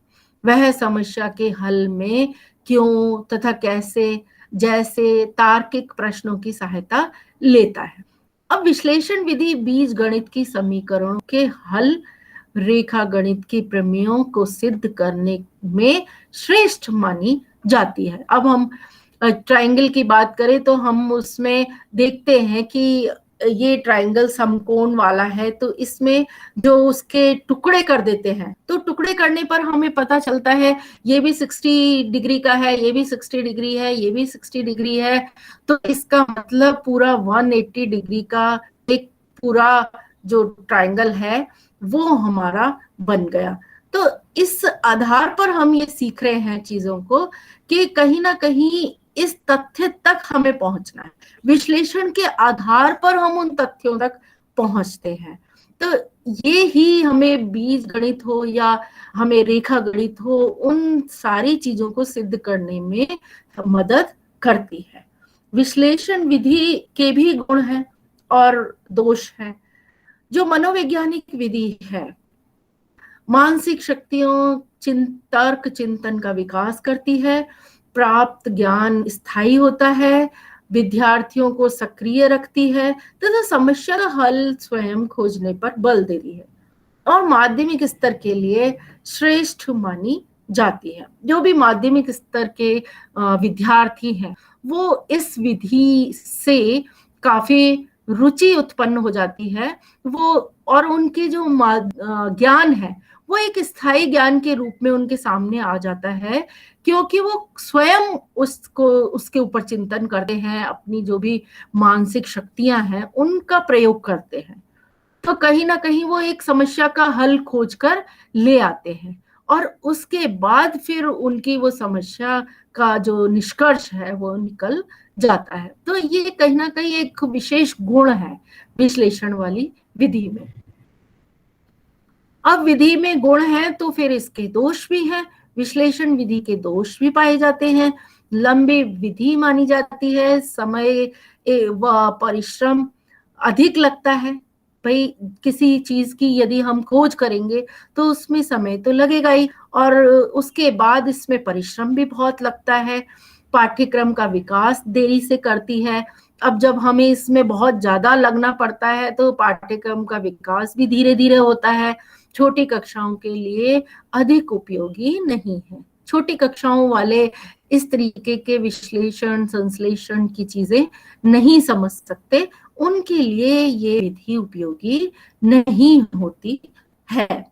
वह समस्या के हल में क्यों तथा कैसे जैसे तार्किक प्रश्नों की सहायता लेता है। अब विश्लेषण विधि बीज गणित की समीकरणों के हल, रेखा गणित की प्रमेयों को सिद्ध करने में श्रेष्ठ मानी जाती है। अब हम ट्रायंगल की बात करें तो हम उसमें देखते हैं कि ये ट्रायंगल समकोण वाला है, तो इसमें जो उसके टुकड़े कर देते हैं, तो टुकड़े करने पर हमें पता चलता है ये भी 60 डिग्री का है, ये भी 60 डिग्री है, ये भी 60 डिग्री है। तो इसका मतलब पूरा 180 डिग्री का एक पूरा जो ट्रायंगल है वो हमारा बन गया। तो इस आधार पर हम ये सीख रहे हैं चीजों को कि कहीं ना कहीं इस तथ्य तक हमें पहुंचना है, विश्लेषण के आधार पर हम उन तथ्यों तक पहुंचते हैं। तो ये ही हमें बीज गणित हो या हमें रेखा गणित हो, उन सारी चीजों को सिद्ध करने में मदद करती है। विश्लेषण विधि के भी गुण हैं और दोष हैं। जो मनोवैज्ञानिक विधि है, मानसिक शक्तियों तर्क चिंतन का विकास करती है, प्राप्त ज्ञान स्थायी होता है, विद्यार्थियों को सक्रिय रखती है तथा समस्या का हल स्वयं खोजने पर बल देती है और माध्यमिक स्तर के लिए श्रेष्ठ मानी जाती है। जो भी माध्यमिक स्तर के विद्यार्थी हैं वो इस विधि से काफी रुचि उत्पन्न हो जाती है, वो और उनकी जो ज्ञान है वो एक स्थायी ज्ञान के रूप में उनके सामने आ जाता है, क्योंकि वो स्वयं उसको उसके ऊपर चिंतन करते हैं, अपनी जो भी मानसिक शक्तियां हैं उनका प्रयोग करते हैं। तो कहीं ना कहीं वो एक समस्या का हल खोजकर ले आते हैं, और उसके बाद फिर उनकी वो समस्या का जो निष्कर्ष है वो निकल जाता है। तो ये कहीं ना कहीं एक विशेष गुण है विश्लेषण वाली विधि में। अब विधि में गुण है तो फिर इसके दोष भी हैं। विश्लेषण विधि के दोष भी पाए जाते हैं। लंबी विधि मानी जाती है, समय व परिश्रम अधिक लगता है। भाई किसी चीज की यदि हम खोज करेंगे तो उसमें समय तो लगेगा ही, और उसके बाद इसमें परिश्रम भी बहुत लगता है। पाठ्यक्रम का विकास देरी से करती है। अब जब हमें इसमें बहुत ज्यादा लगना पड़ता है तो पाठ्यक्रम का विकास भी धीरे धीरे होता है। छोटी कक्षाओं के लिए अधिक उपयोगी नहीं है। छोटी कक्षाओं वाले इस तरीके के विश्लेषण संश्लेषण की चीजें नहीं समझ सकते, उनके लिए ये विधि उपयोगी नहीं होती है।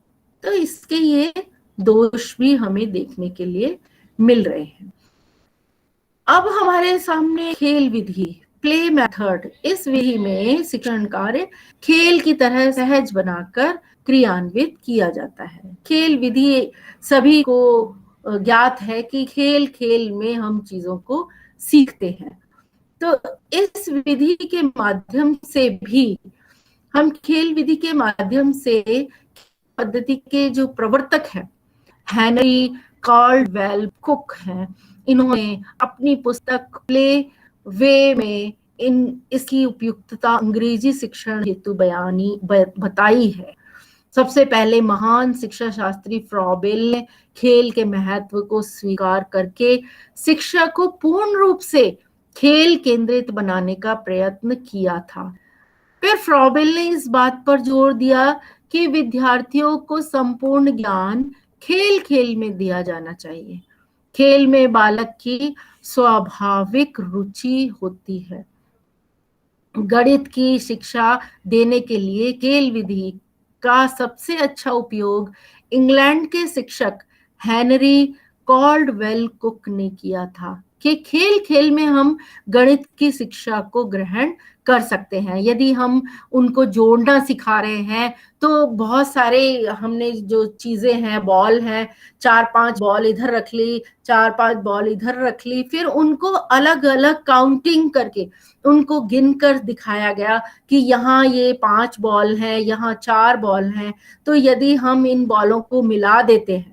तो इसके ये दोष भी हमें देखने के लिए मिल रहे हैं। अब हमारे सामने खेल विधि, प्ले मेथड। इस विधि में शिक्षण कार्य खेल की तरह सहज बनाकर क्रियान्वित किया जाता है। खेल विधि सभी को ज्ञात है कि खेल खेल में हम चीजों को सीखते हैं। तो इस विधि के माध्यम से भी हम खेल विधि के माध्यम से पद्धति के जो प्रवर्तक हैं हेनरी कॉल्डवेल कुक हैं, इन्होंने अपनी पुस्तक प्ले वे में इसकी उपयुक्तता अंग्रेजी शिक्षण हेतु बताई है। सबसे पहले महान शिक्षा शास्त्री फ्रॉबेल ने खेल के महत्व को स्वीकार करके शिक्षा को पूर्ण रूप से खेल केंद्रित बनाने का प्रयत्न किया था। फिर फ्रॉबेल ने इस बात पर जोर दिया कि विद्यार्थियों को संपूर्ण ज्ञान खेल खेल में दिया जाना चाहिए। खेल में बालक की स्वाभाविक रुचि होती है। गणित की शिक्षा देने के लिए खेल विधि का सबसे अच्छा उपयोग इंग्लैंड के शिक्षक हेनरी कॉल्डवेल कुक ने किया था कि खेल खेल में हम गणित की शिक्षा को ग्रहण कर सकते हैं। यदि हम उनको जोड़ना सिखा रहे हैं तो बहुत सारे हमने जो चीजें हैं, बॉल हैं, 4-5 बॉल इधर रख ली, 4-5 बॉल इधर रख ली, फिर उनको अलग अलग काउंटिंग करके उनको गिनकर दिखाया गया कि यहाँ ये 5 बॉल हैं, यहाँ 4 बॉल हैं। तो यदि हम इन बॉलों को मिला देते हैं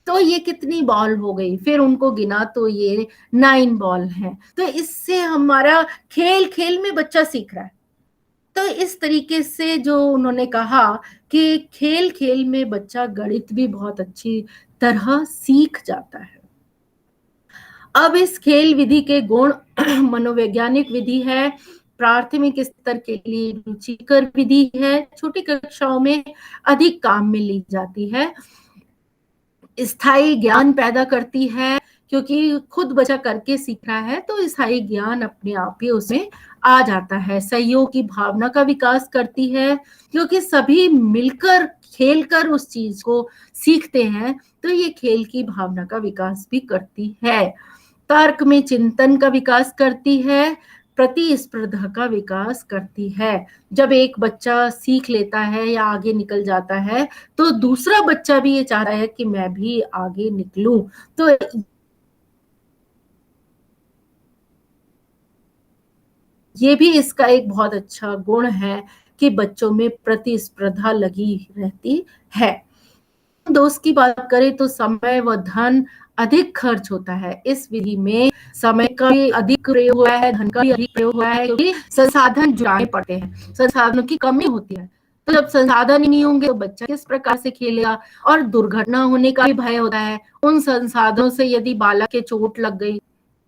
तो ये कितनी बॉल हो गई, फिर उनको गिना तो ये 9 बॉल हैं। तो इससे हमारा खेल खेल में बच्चा सीख रहा है। तो इस तरीके से जो उन्होंने कहा कि खेल खेल में बच्चा गणित भी बहुत अच्छी तरह सीख जाता है। अब इस खेल विधि के गुण मनोवैज्ञानिक विधि है, प्राथमिक स्तर के लिए रुचिकर विधि है, छोटी कक्षाओं में अधिक काम में ली जाती है, स्थायी ज्ञान पैदा करती है क्योंकि खुद बच्चा करके सीख रहा है तो स्थायी ज्ञान अपने आप ही उसमें आ जाता है। सहयोग की भावना का विकास करती है क्योंकि सभी मिलकर खेलकर उस चीज को सीखते हैं, तो ये खेल की भावना का विकास भी करती है। तर्क में चिंतन का विकास करती है, प्रतिस्पर्धा का विकास करती है। जब एक बच्चा सीख लेता है या आगे निकल जाता है तो दूसरा बच्चा भी ये चाह रहा है कि मैं भी आगे निकलूं। तो ये भी इसका एक बहुत अच्छा गुण है कि बच्चों में प्रतिस्पर्धा लगी रहती है। दोस्त की बात करें तो समय व धन अधिक खर्च होता है। इस विधि में समय का भी अधिक प्रयोग हुआ है, धन का भी अधिक प्रयोग हुआ है क्योंकि संसाधन जुटाने पड़ते हैं, संसाधनों की कमी होती है। तो जब संसाधन ही नहीं होंगे तो बच्चा किस प्रकार से खेलेगा, और दुर्घटना होने का भी भय होता है। उन संसाधनों से यदि बालक के चोट लग गई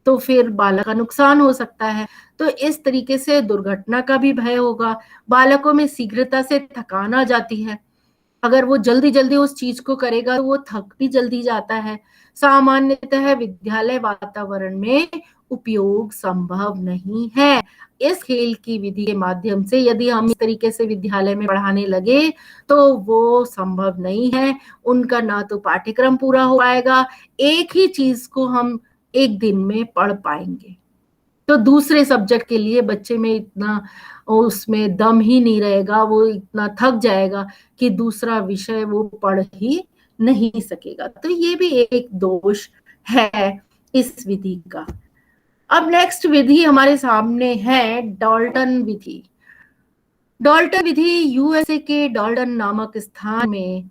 तो फिर बालक का नुकसान हो सकता है। तो इस तरीके से दुर्घटना का भी भय होगा। बालकों में शीघ्रता से थकान आ जाती है, अगर वो जल्दी जल्दी उस चीज को करेगा तो वो थक भी जल्दी जाता है। सामान्यतः विद्यालय वातावरण में उपयोग संभव नहीं है। इस खेल की विधि के माध्यम से यदि हम इस तरीके से विद्यालय में पढ़ाने लगे तो वो संभव नहीं है। उनका ना तो पाठ्यक्रम पूरा हो पाएगा, एक ही चीज को हम एक दिन में पढ़ पाएंगे, तो दूसरे सब्जेक्ट के लिए बच्चे में इतना उसमें दम ही नहीं रहेगा, वो इतना थक जाएगा कि दूसरा विषय वो पढ़ ही नहीं सकेगा। तो ये भी एक दोष है इस विधि का। अब नेक्स्ट विधि हमारे सामने है डाल्टन विधि। डाल्टन विधि यूएसए के डाल्टन नामक स्थान में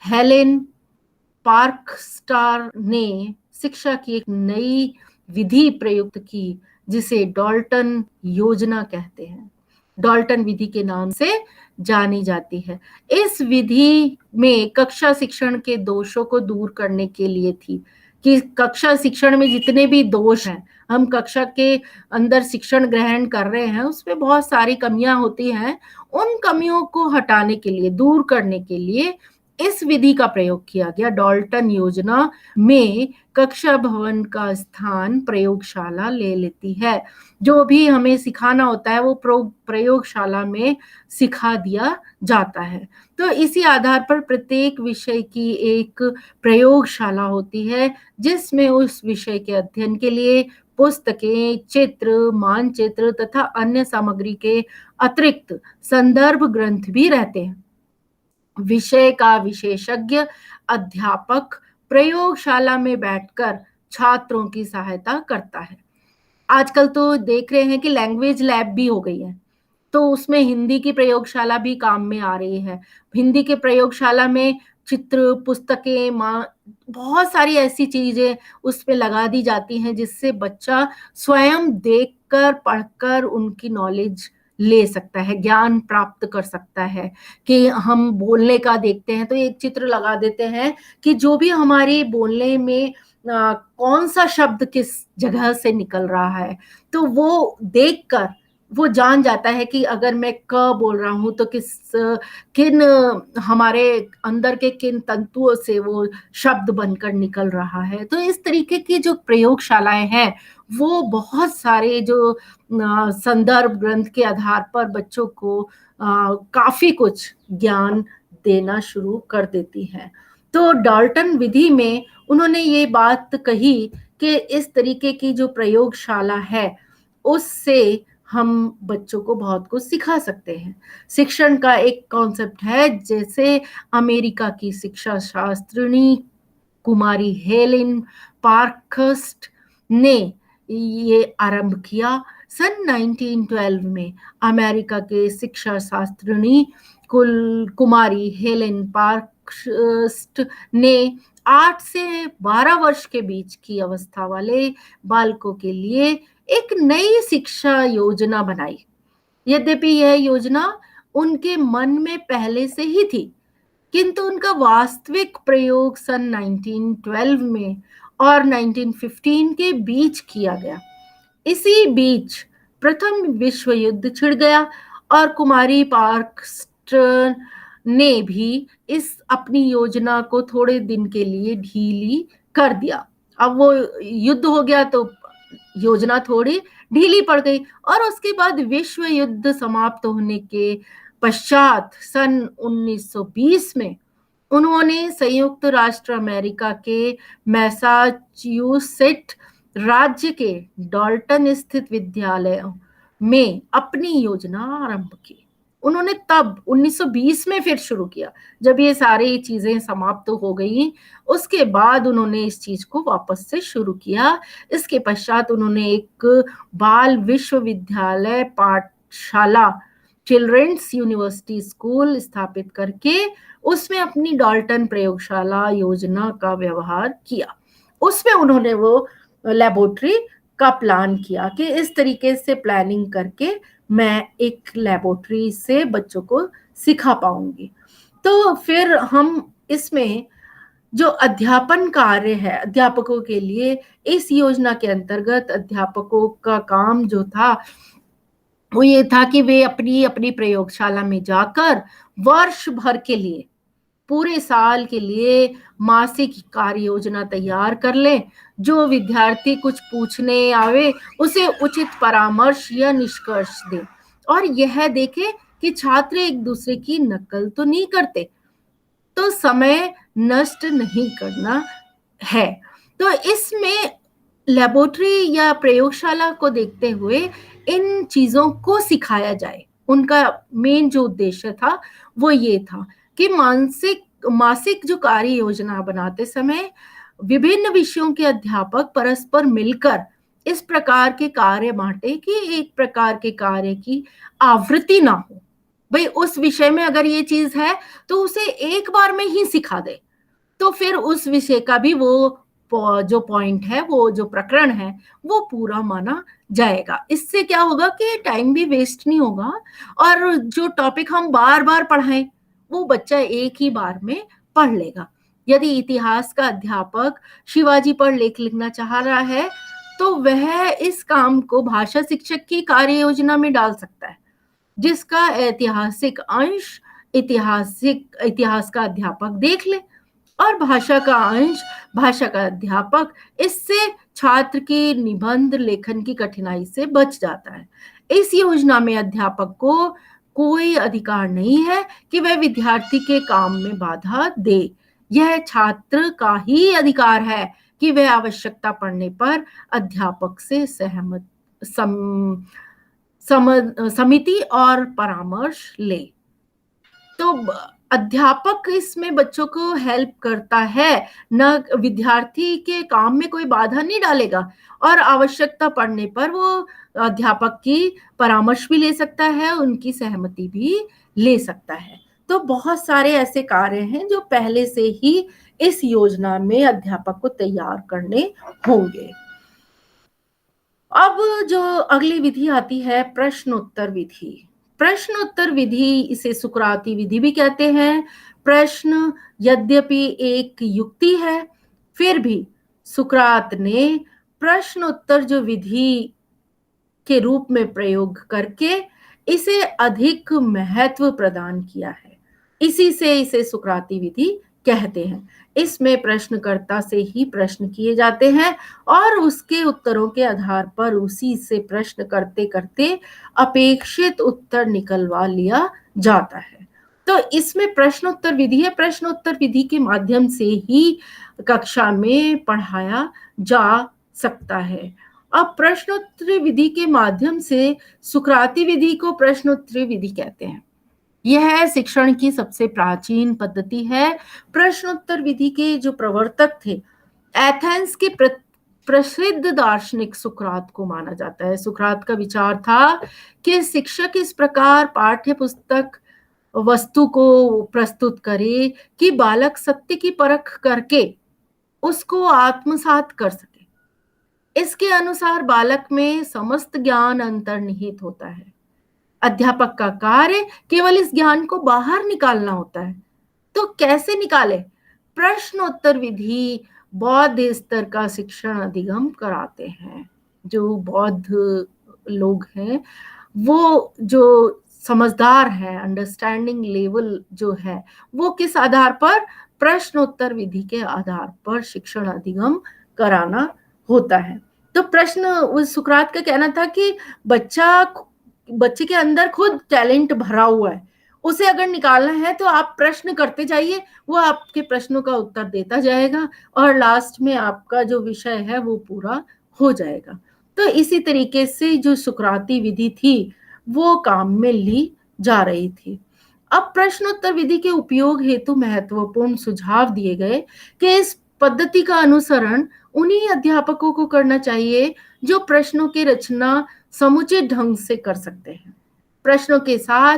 हेलेन पार्कस्टार ने शिक्षा की एक नई विधि प्रयुक्त की जिसे डाल्टन योजना कहते हैं, डाल्टन विधि के नाम से जानी जाती है। इस विधि में कक्षा शिक्षण के दोषों को दूर करने के लिए थी कि कक्षा शिक्षण में जितने भी दोष हैं, हम कक्षा के अंदर शिक्षण ग्रहण कर रहे हैं उसमें बहुत सारी कमियां होती हैं, उन कमियों को हटाने के लिए, दूर करने के लिए इस विधि का प्रयोग किया गया। डाल्टन योजना में कक्षा भवन का स्थान प्रयोगशाला ले लेती है। जो भी हमें सिखाना होता है वो प्रयोगशाला में सिखा दिया जाता है। तो इसी आधार पर प्रत्येक विषय की एक प्रयोगशाला होती है जिसमें उस विषय के अध्ययन के लिए पुस्तकें, चित्र, मानचित्र तथा अन्य सामग्री के अतिरिक्त संदर्भ ग्रंथ भी रहते हैं। विषय का विशेषज्ञ अध्यापक प्रयोगशाला में बैठकर छात्रों की सहायता करता है। आजकल तो देख रहे हैं कि लैंग्वेज लैब भी हो गई है, तो उसमें हिंदी की प्रयोगशाला भी काम में आ रही है। हिंदी के प्रयोगशाला में चित्र, पुस्तकें, बहुत सारी ऐसी चीजें उसमें लगा दी जाती हैं जिससे बच्चा स्वयं देखकर, पढ़कर उनकी नॉलेज ले सकता है, ज्ञान प्राप्त कर सकता है। कि हम बोलने का देखते हैं तो एक चित्र लगा देते हैं कि जो भी हमारे बोलने में कौन सा शब्द किस जगह से निकल रहा है, तो वो देखकर वो जान जाता है कि अगर मैं क बोल रहा हूं तो किन हमारे अंदर के किन तंतुओं से वो शब्द बनकर निकल रहा है। तो इस तरीके की जो प्रयोगशालाएं हैं वो बहुत सारे जो संदर्भ ग्रंथ के आधार पर बच्चों को काफी कुछ ज्ञान देना शुरू कर देती है। तो डाल्टन विधि में उन्होंने ये बात कही कि इस तरीके की जो प्रयोगशाला है उससे हम बच्चों को बहुत कुछ सिखा सकते हैं। शिक्षण का एक कॉन्सेप्ट है जैसे अमेरिका की शिक्षा शास्त्रिणी कुमारी हेलेन पार्कस्ट ने ये आरंभ किया। सन 1912 में अमेरिका के शिक्षा शास्त्रिणी कुमारी हेलेन पार्कस्ट ने 8 से 12 वर्ष के बीच की अवस्था वाले बालकों के लिए एक नई शिक्षा योजना बनाई। यद्यपि यह योजना उनके मन में पहले से ही थी, किंतु उनका वास्तविक प्रयोग सन 1912 में और 1915 के बीच किया गया। इसी बीच प्रथम विश्व युद्ध छिड़ गया और कुमारी पार्कस्टर ने भी इस अपनी योजना को थोड़े दिन के लिए ढीली कर दिया। अब वो युद्ध हो गया तो योजना थोड़ी ढीली पड़ गई और उसके बाद विश्व युद्ध समाप्त होने के पश्चात सन 1920 में उन्होंने संयुक्त राष्ट्र अमेरिका के मैसाचुसेट्स राज्य के डाल्टन स्थित विद्यालयों में अपनी योजना आरंभ की। उन्होंने तब 1920 में फिर शुरू किया, जब ये सारी चीजें समाप्त हो गई उसके बाद उन्होंने इस चीज को वापस से शुरू किया। इसके पश्चात उन्होंने एक बाल विश्वविद्यालय पाठशाला चिल्ड्रंस यूनिवर्सिटी स्कूल स्थापित करके उसमें अपनी डाल्टन प्रयोगशाला योजना का व्यवहार किया। उसमें उन्होंने वो लेबोरेटरी का प्लान किया कि इस तरीके से प्लानिंग करके मैं एक लेबोरेटरी से बच्चों को सिखा पाऊंगी। तो फिर हम इसमें जो अध्यापन कार्य है अध्यापकों के लिए, इस योजना के अंतर्गत अध्यापकों का काम जो था वो ये था कि वे अपनी अपनी प्रयोगशाला में जाकर वर्ष भर के लिए पूरे साल के लिए मासिक कार्य योजना तैयार कर लें। जो विद्यार्थी कुछ पूछने आवे उसे उचित परामर्श या निष्कर्ष दें और यह देखें कि छात्र एक दूसरे की नकल तो नहीं करते। तो समय नष्ट नहीं करना है। तो इसमें लेबोरेटरी या प्रयोगशाला को देखते हुए इन चीजों को सिखाया जाए। उनका मेन जो उद्देश्य था वो ये था कि मासिक जो कार्य योजना बनाते समय विभिन्न विषयों के अध्यापक परस्पर मिलकर इस प्रकार के कार्य बांटे कि एक प्रकार के कार्य की आवृत्ति ना हो। भाई उस विषय में अगर ये चीज है तो उसे एक बार में ही सिखा दे, तो फिर उस विषय का भी वो जो पॉइंट है, वो जो प्रकरण है, वो पूरा माना जाएगा। इससे क्या होगा कि टाइम भी वेस्ट नहीं होगा और जो टॉपिक हम बार बार पढ़ाएं वो बच्चा एक ही बार में पढ़ लेगा। यदि इतिहास का अध्यापक शिवाजी पर लेख लिखना चाह रहा है तो वह इस काम को भाषा शिक्षक की कार्य योजना में डाल सकता है, जिसका ऐतिहासिक अंश इतिहास का अध्यापक देख ले और भाषा का अंश भाषा का अध्यापक। इससे छात्र की निबंध लेखन की कठिनाई से बच जाता है। इस योजना में अध्यापक को कोई अधिकार नहीं है कि वह विद्यार्थी के काम में बाधा दे। यह छात्र का ही अधिकार है कि वह आवश्यकता पड़ने पर अध्यापक से समिति और परामर्श ले। तो अध्यापक इसमें बच्चों को हेल्प करता है, न विद्यार्थी के काम में कोई बाधा नहीं डालेगा और आवश्यकता पड़ने पर वो अध्यापक की परामर्श भी ले सकता है, उनकी सहमति भी ले सकता है। तो बहुत सारे ऐसे कार्य हैं जो पहले से ही इस योजना में अध्यापक को तैयार करने होंगे। अब जो अगली विधि आती है प्रश्नोत्तर विधि। प्रश्नोत्तर विधि, इसे सुकराती विधि भी कहते हैं। प्रश्न यद्यपि एक युक्ति है, फिर भी सुकरात ने प्रश्नोत्तर जो विधि के रूप में प्रयोग करके इसे अधिक महत्व प्रदान किया है। इसी से इसे सुकराती विधि कहते हैं। इसमें प्रश्नकर्ता से ही प्रश्न किए जाते हैं और उसके उत्तरों के आधार पर उसी से प्रश्न करते करते अपेक्षित उत्तर निकलवा लिया जाता है। तो इसमें प्रश्नोत्तर विधि है। प्रश्नोत्तर विधि के माध्यम से ही कक्षा में पढ़ाया जा सकता है। अब प्रश्नोत्तरी विधि के माध्यम से सुकराती विधि को प्रश्नोत्तरी विधि कहते हैं। यह शिक्षण की सबसे प्राचीन पद्धति है। प्रश्नोत्तर विधि के जो प्रवर्तक थे, एथेंस के प्रसिद्ध दार्शनिक सुकरात को माना जाता है। सुकरात का विचार था कि शिक्षक इस प्रकार पाठ्य पुस्तक वस्तु को प्रस्तुत करे कि बालक सत्य की परख करके उसको आत्मसात कर सके। इसके अनुसार बालक में समस्त ज्ञान अंतर्निहित होता है। अध्यापक का कार्य केवल इस ज्ञान को बाहर निकालना होता है। तो कैसे निकाले? प्रश्नोत्तर विधि बौद्ध स्तर का शिक्षण अधिगम कराते हैं। जो बौद्ध लोग हैं, वो जो समझदार है, अंडरस्टैंडिंग लेवल जो है, वो किस आधार पर? प्रश्नोत्तर विधि के आधार पर शिक्षण अधिगम कराना होता है। तो प्रश्न, उस सुकरात का कहना था कि बच्चे के अंदर खुद टैलेंट भरा हुआ है, उसे अगर निकालना है तो आप प्रश्न करते जाइए, वो आपके प्रश्नों का उत्तर देता जाएगा और लास्ट में आपका जो विषय है वो पूरा हो जाएगा। तो इसी तरीके से जो सुकराती विधि थी वो काम में ली जा रही थी। अब प्रश्नोत्तर विधि के उपयोग हेतु महत्वपूर्ण सुझाव दिए गए कि इस पद्धति का अनुसरण उन्हीं अध्यापकों को करना चाहिए जो प्रश्नों की रचना समुचित ढंग से कर सकते हैं। प्रश्नों के साथ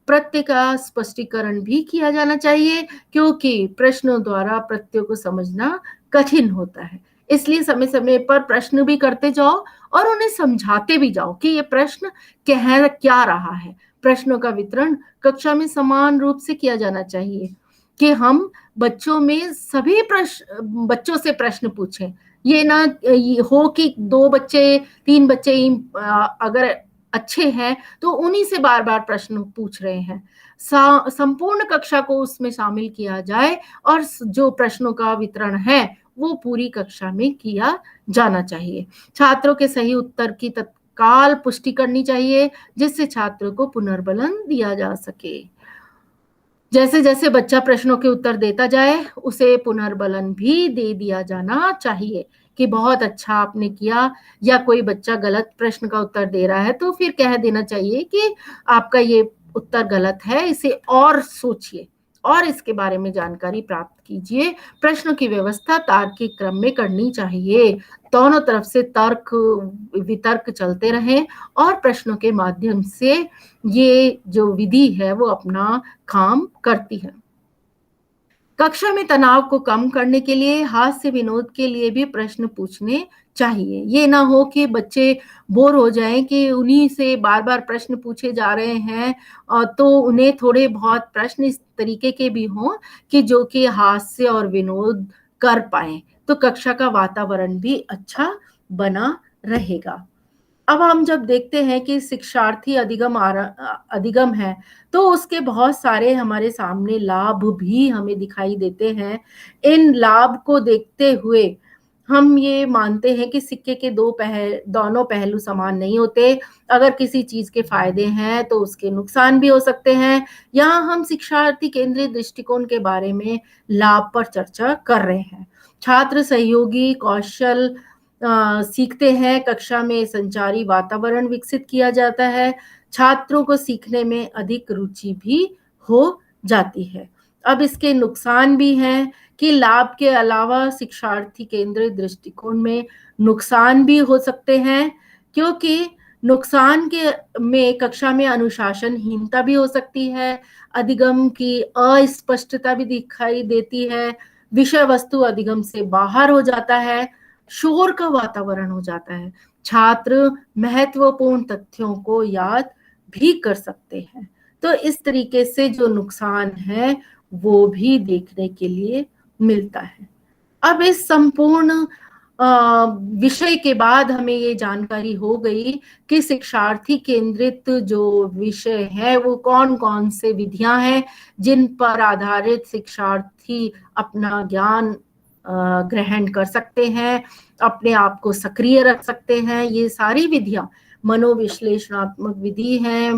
प्रत्यय का स्पष्टीकरण भी किया जाना चाहिए, क्योंकि प्रश्नों द्वारा प्रत्ययों को समझना कठिन होता है। इसलिए समय समय पर प्रश्न भी करते जाओ और उन्हें समझाते भी जाओ कि ये प्रश्न कह क्या रहा है। प्रश्नों का वितरण कक्षा में समान रूप से किया जाना चाहिए कि हम बच्चों में सभी बच्चों से प्रश्न पूछें। ये ना हो कि 2 बच्चे 3 बच्चे अगर अच्छे हैं, तो उन्हीं से बार-बार प्रश्न पूछ रहे हैं। संपूर्ण कक्षा को उसमें शामिल किया जाए और जो प्रश्नों का वितरण है, वो पूरी कक्षा में किया जाना चाहिए। छात्रों के सही उत्तर की तत्काल पुष्टि करनी चाहिए, जिससे छात्रों को पुनर्बलन दिया जा सके। जैसे-जैसे बच्चा प्रश्नों के उत्तर देता जाए, उसे पुनर्बलन भी दे दिया जाना चाहिए कि बहुत अच्छा आपने किया, या कोई बच्चा गलत प्रश्न का उत्तर दे रहा है, तो फिर कह देना चाहिए कि आपका ये उत्तर गलत है, इसे और सोचिए और इसके बारे में जानकारी प्राप्त कीजिए। प्रश्नों की व्यवस्था तार्किक क्रम में करनी चाहिए। दोनों तरफ से तर्क वितर्क चलते रहें और प्रश्नों के माध्यम से ये जो विधि है वो अपना काम करती है। कक्षा में तनाव को कम करने के लिए हास्य विनोद के लिए भी प्रश्न पूछने चाहिए। ये ना हो कि बच्चे बोर हो जाएं कि उन्हीं से बार-बार प्रश्न पूछे जा रहे हैं, तो उन्हें थोड़े बहुत प्रश्न इस तरीके के भी हों कि जो कि हास्य और विनोद कर पाएं, तो कक्षा का वातावरण भी अच्छा बना रहेगा। अब हम जब देखते हैं कि शिक्षार्थी अधिगम है, तो उसके बहुत सारे हमारे सामने लाभ भी हमें दिखाई देते हैं। इन लाभ को देखते हुए हम ये मानते हैं कि सिक्के के दोनों पहलू समान नहीं होते। अगर किसी चीज़ के फ़ायदे हैं, तो उसके नुकसान भी हो सकते हैं। यहाँ हम शिक्षार्थी केंद्रित दृष्टिकोण के बारे में लाभ पर चर्चा कर रहे हैं। छात्र सहयोगी कौशल सीखते हैं, कक्षा में संचारी वातावरण विकसित किया जाता है, छात्रों को सीखने में अधिक रुचि भी हो जाती है। अब इसके नुकसान भी हैं कि लाभ के अलावा शिक्षार्थी केंद्रित दृष्टिकोण में नुकसान भी हो सकते हैं, क्योंकि नुकसान के में कक्षा में अनुशासनहीनता भी हो सकती है, अधिगम की अस्पष्टता भी दिखाई देती है, विषय वस्तु अधिगम से बाहर हो जाता है, शोर का वातावरण हो जाता है। छात्र महत्वपूर्ण तथ्यों को याद भी कर सकते हैं। तो इस तरीके से जो नुकसान है, वो भी देखने के लिए मिलता है। अब इस संपूर्ण अ, विषय के बाद हमें ये जानकारी हो गई कि शिक्षार्थी केंद्रित जो विषय है, वो कौन-कौन से विधियाँ हैं, जिन पर आधारित शिक्षार्थी अपना ज्ञान ग्रहण कर सकते हैं, अपने आप को सक्रिय रख सकते हैं। ये सारी विधियाँ मनोविश्लेषणात्मक विधि हैं।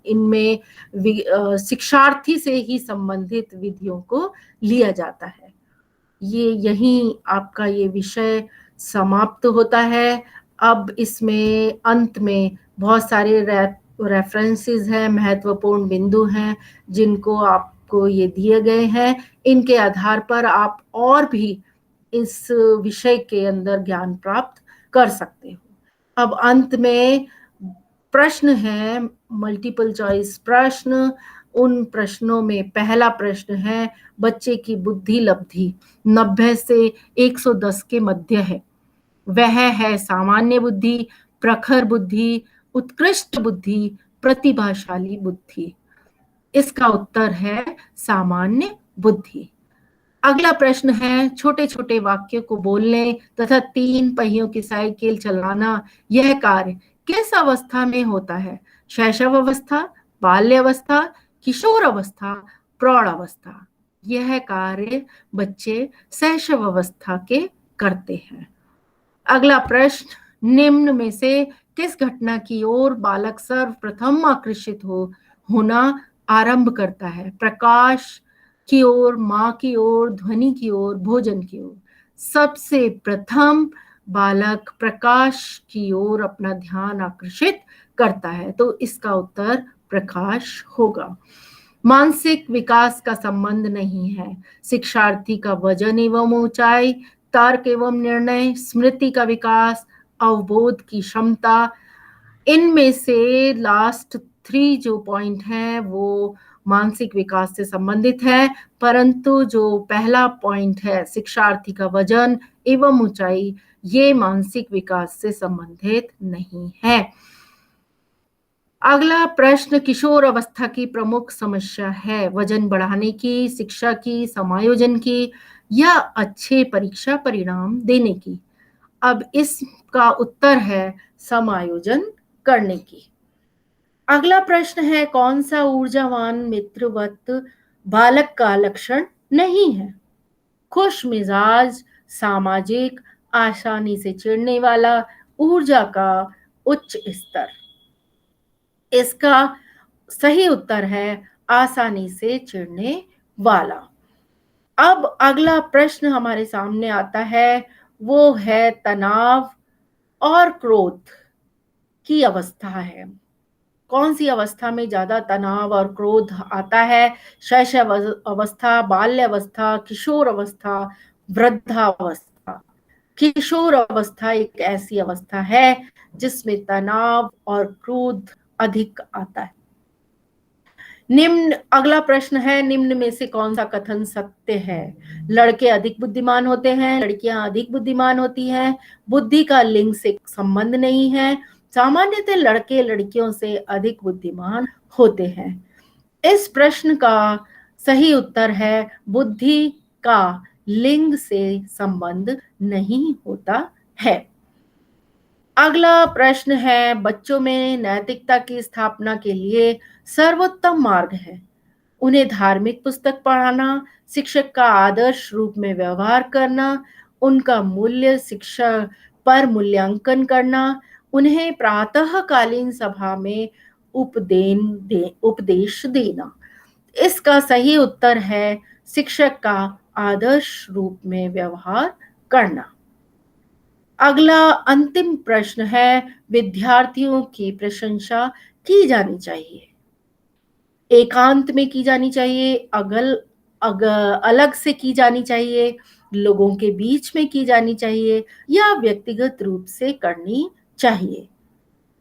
इनमें शिक्षार्थी से ही संबंधित विधियों को लिया जाता है। ये यहीं आपका ये विषय समाप्त होता है। अब इसमें अंत में बहुत सारे रेफरेंसेस हैं, महत्वपूर्ण बिंदु हैं, जिनको आपको ये दिए गए हैं। इनके आधार पर आप और भी इस विषय के अंदर ज्ञान प्राप्त कर सकते हो। अब अंत में प्रश्न है, मल्टीपल चॉइस प्रश्न। उन प्रश्नों में पहला प्रश्न है, बच्चे की बुद्धि लब्धि 90 से 110 के मध्य है। वह है सामान्य बुद्धि, प्रखर बुद्धि, उत्कृष्ट बुद्धि, प्रतिभाशाली बुद्धि। इसका उत्तर है सामान्य बुद्धि। अगला प्रश्न है, छोटे-छोटे वाक्य को बोलने तथा 3 पहियों की साइकिल चलाना, यह कार्य किस अवस्था में होता है? शैशव अवस्था, बाल्यावस्था, किशोर अवस्था, प्रौढ़ अवस्था। यह कार्य बच्चे शैशव अवस्था के करते हैं। अगला प्रश्न, निम्न में से किस घटना की ओर बालक सर्वप्रथम आकर्षित होना आरंभ करता है? प्रकाश की ओर, माँ की ओर, ध्वनि की ओर, भोजन की ओर। सबसे प्रथम बालक प्रकाश की ओर अपना ध्यान आकर्षित करता है, तो इसका उत्तर प्रकाश होगा। मानसिक विकास का संबंध नहीं है। शिक्षार्थी का वजन एवं ऊंचाई, तर्क एवं निर्णय, स्मृति का विकास, अवबोध की क्षमता, इनमें से लास्ट 3 जो पॉइंट हैं वो मानसिक विकास से संबंधित है, परंतु जो पहला पॉइंट है शिक्षार्थी का वजन एवं ऊंचाई, ये मानसिक विकास से संबंधित नहीं है। अगला प्रश्न, किशोर अवस्था की प्रमुख समस्या है वजन बढ़ाने की, शिक्षा की, समायोजन की या अच्छे परीक्षा परिणाम देने की? अब इसका उत्तर है समायोजन करने की। अगला प्रश्न है, कौन सा ऊर्जावान मित्रवत बालक का लक्षण नहीं है? खुश मिजाज, सामाजिक, आसानी से चिढ़ने वाला, ऊर्जा का उच्च स्तर। इसका सही उत्तर है आसानी से चिढ़ने वाला। अब अगला प्रश्न हमारे सामने आता है, वो है तनाव और क्रोध की अवस्था है। कौन सी अवस्था में ज्यादा तनाव और क्रोध आता है? शैशव अवस्था, बाल्यावस्था, किशोर अवस्था, वृद्धावस्था। किशोर अवस्था एक ऐसी अवस्था है जिसमें तनाव और क्रोध अधिक आता है। निम्न अगला प्रश्न है, निम्न में से कौन सा कथन सत्य है? लड़के अधिक बुद्धिमान होते हैं, लड़कियां अधिक बुद्धिमान होती हैं, बुद्धि का लिंग से संबंध नहीं है, सामान्यतः लड़के लड़कियों से अधिक बुद्धिमान होते हैं। इस प्रश्न का सही उत्तर है बुद्धि का लिंग से संबंध नहीं होता है। अगला प्रश्न है, बच्चों में नैतिकता की स्थापना के लिए सर्वोत्तम मार्ग है उन्हें धार्मिक पुस्तक पढ़ाना, शिक्षक का आदर्श रूप में व्यवहार करना, उनका मूल्य शिक्षा पर मूल्यांकन करना, उन्हें प्रातःकालीन सभा में उपदेश देना। इसका सही उत्तर है शिक्षक का आदर्श रूप में व्यवहार करना। अगला अंतिम प्रश्न है, विद्यार्थियों की प्रशंसा की जानी चाहिए, एकांत में की जानी चाहिए, अलग से की जानी चाहिए, लोगों के बीच में की जानी चाहिए, या व्यक्तिगत रूप से करनी चाहिए?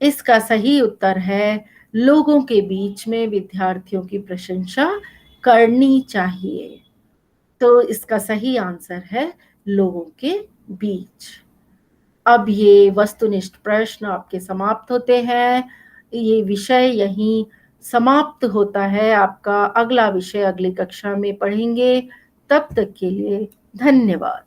इसका सही उत्तर है लोगों के बीच में विद्यार्थियों की प्रशंसा करनी चाहिए। तो इसका सही आंसर है लोगों के बीच। अब ये वस्तुनिष्ठ प्रश्न आपके समाप्त होते हैं। ये विषय यहीं समाप्त होता है। आपका अगला विषय अगली कक्षा में पढ़ेंगे। तब तक के लिए धन्यवाद।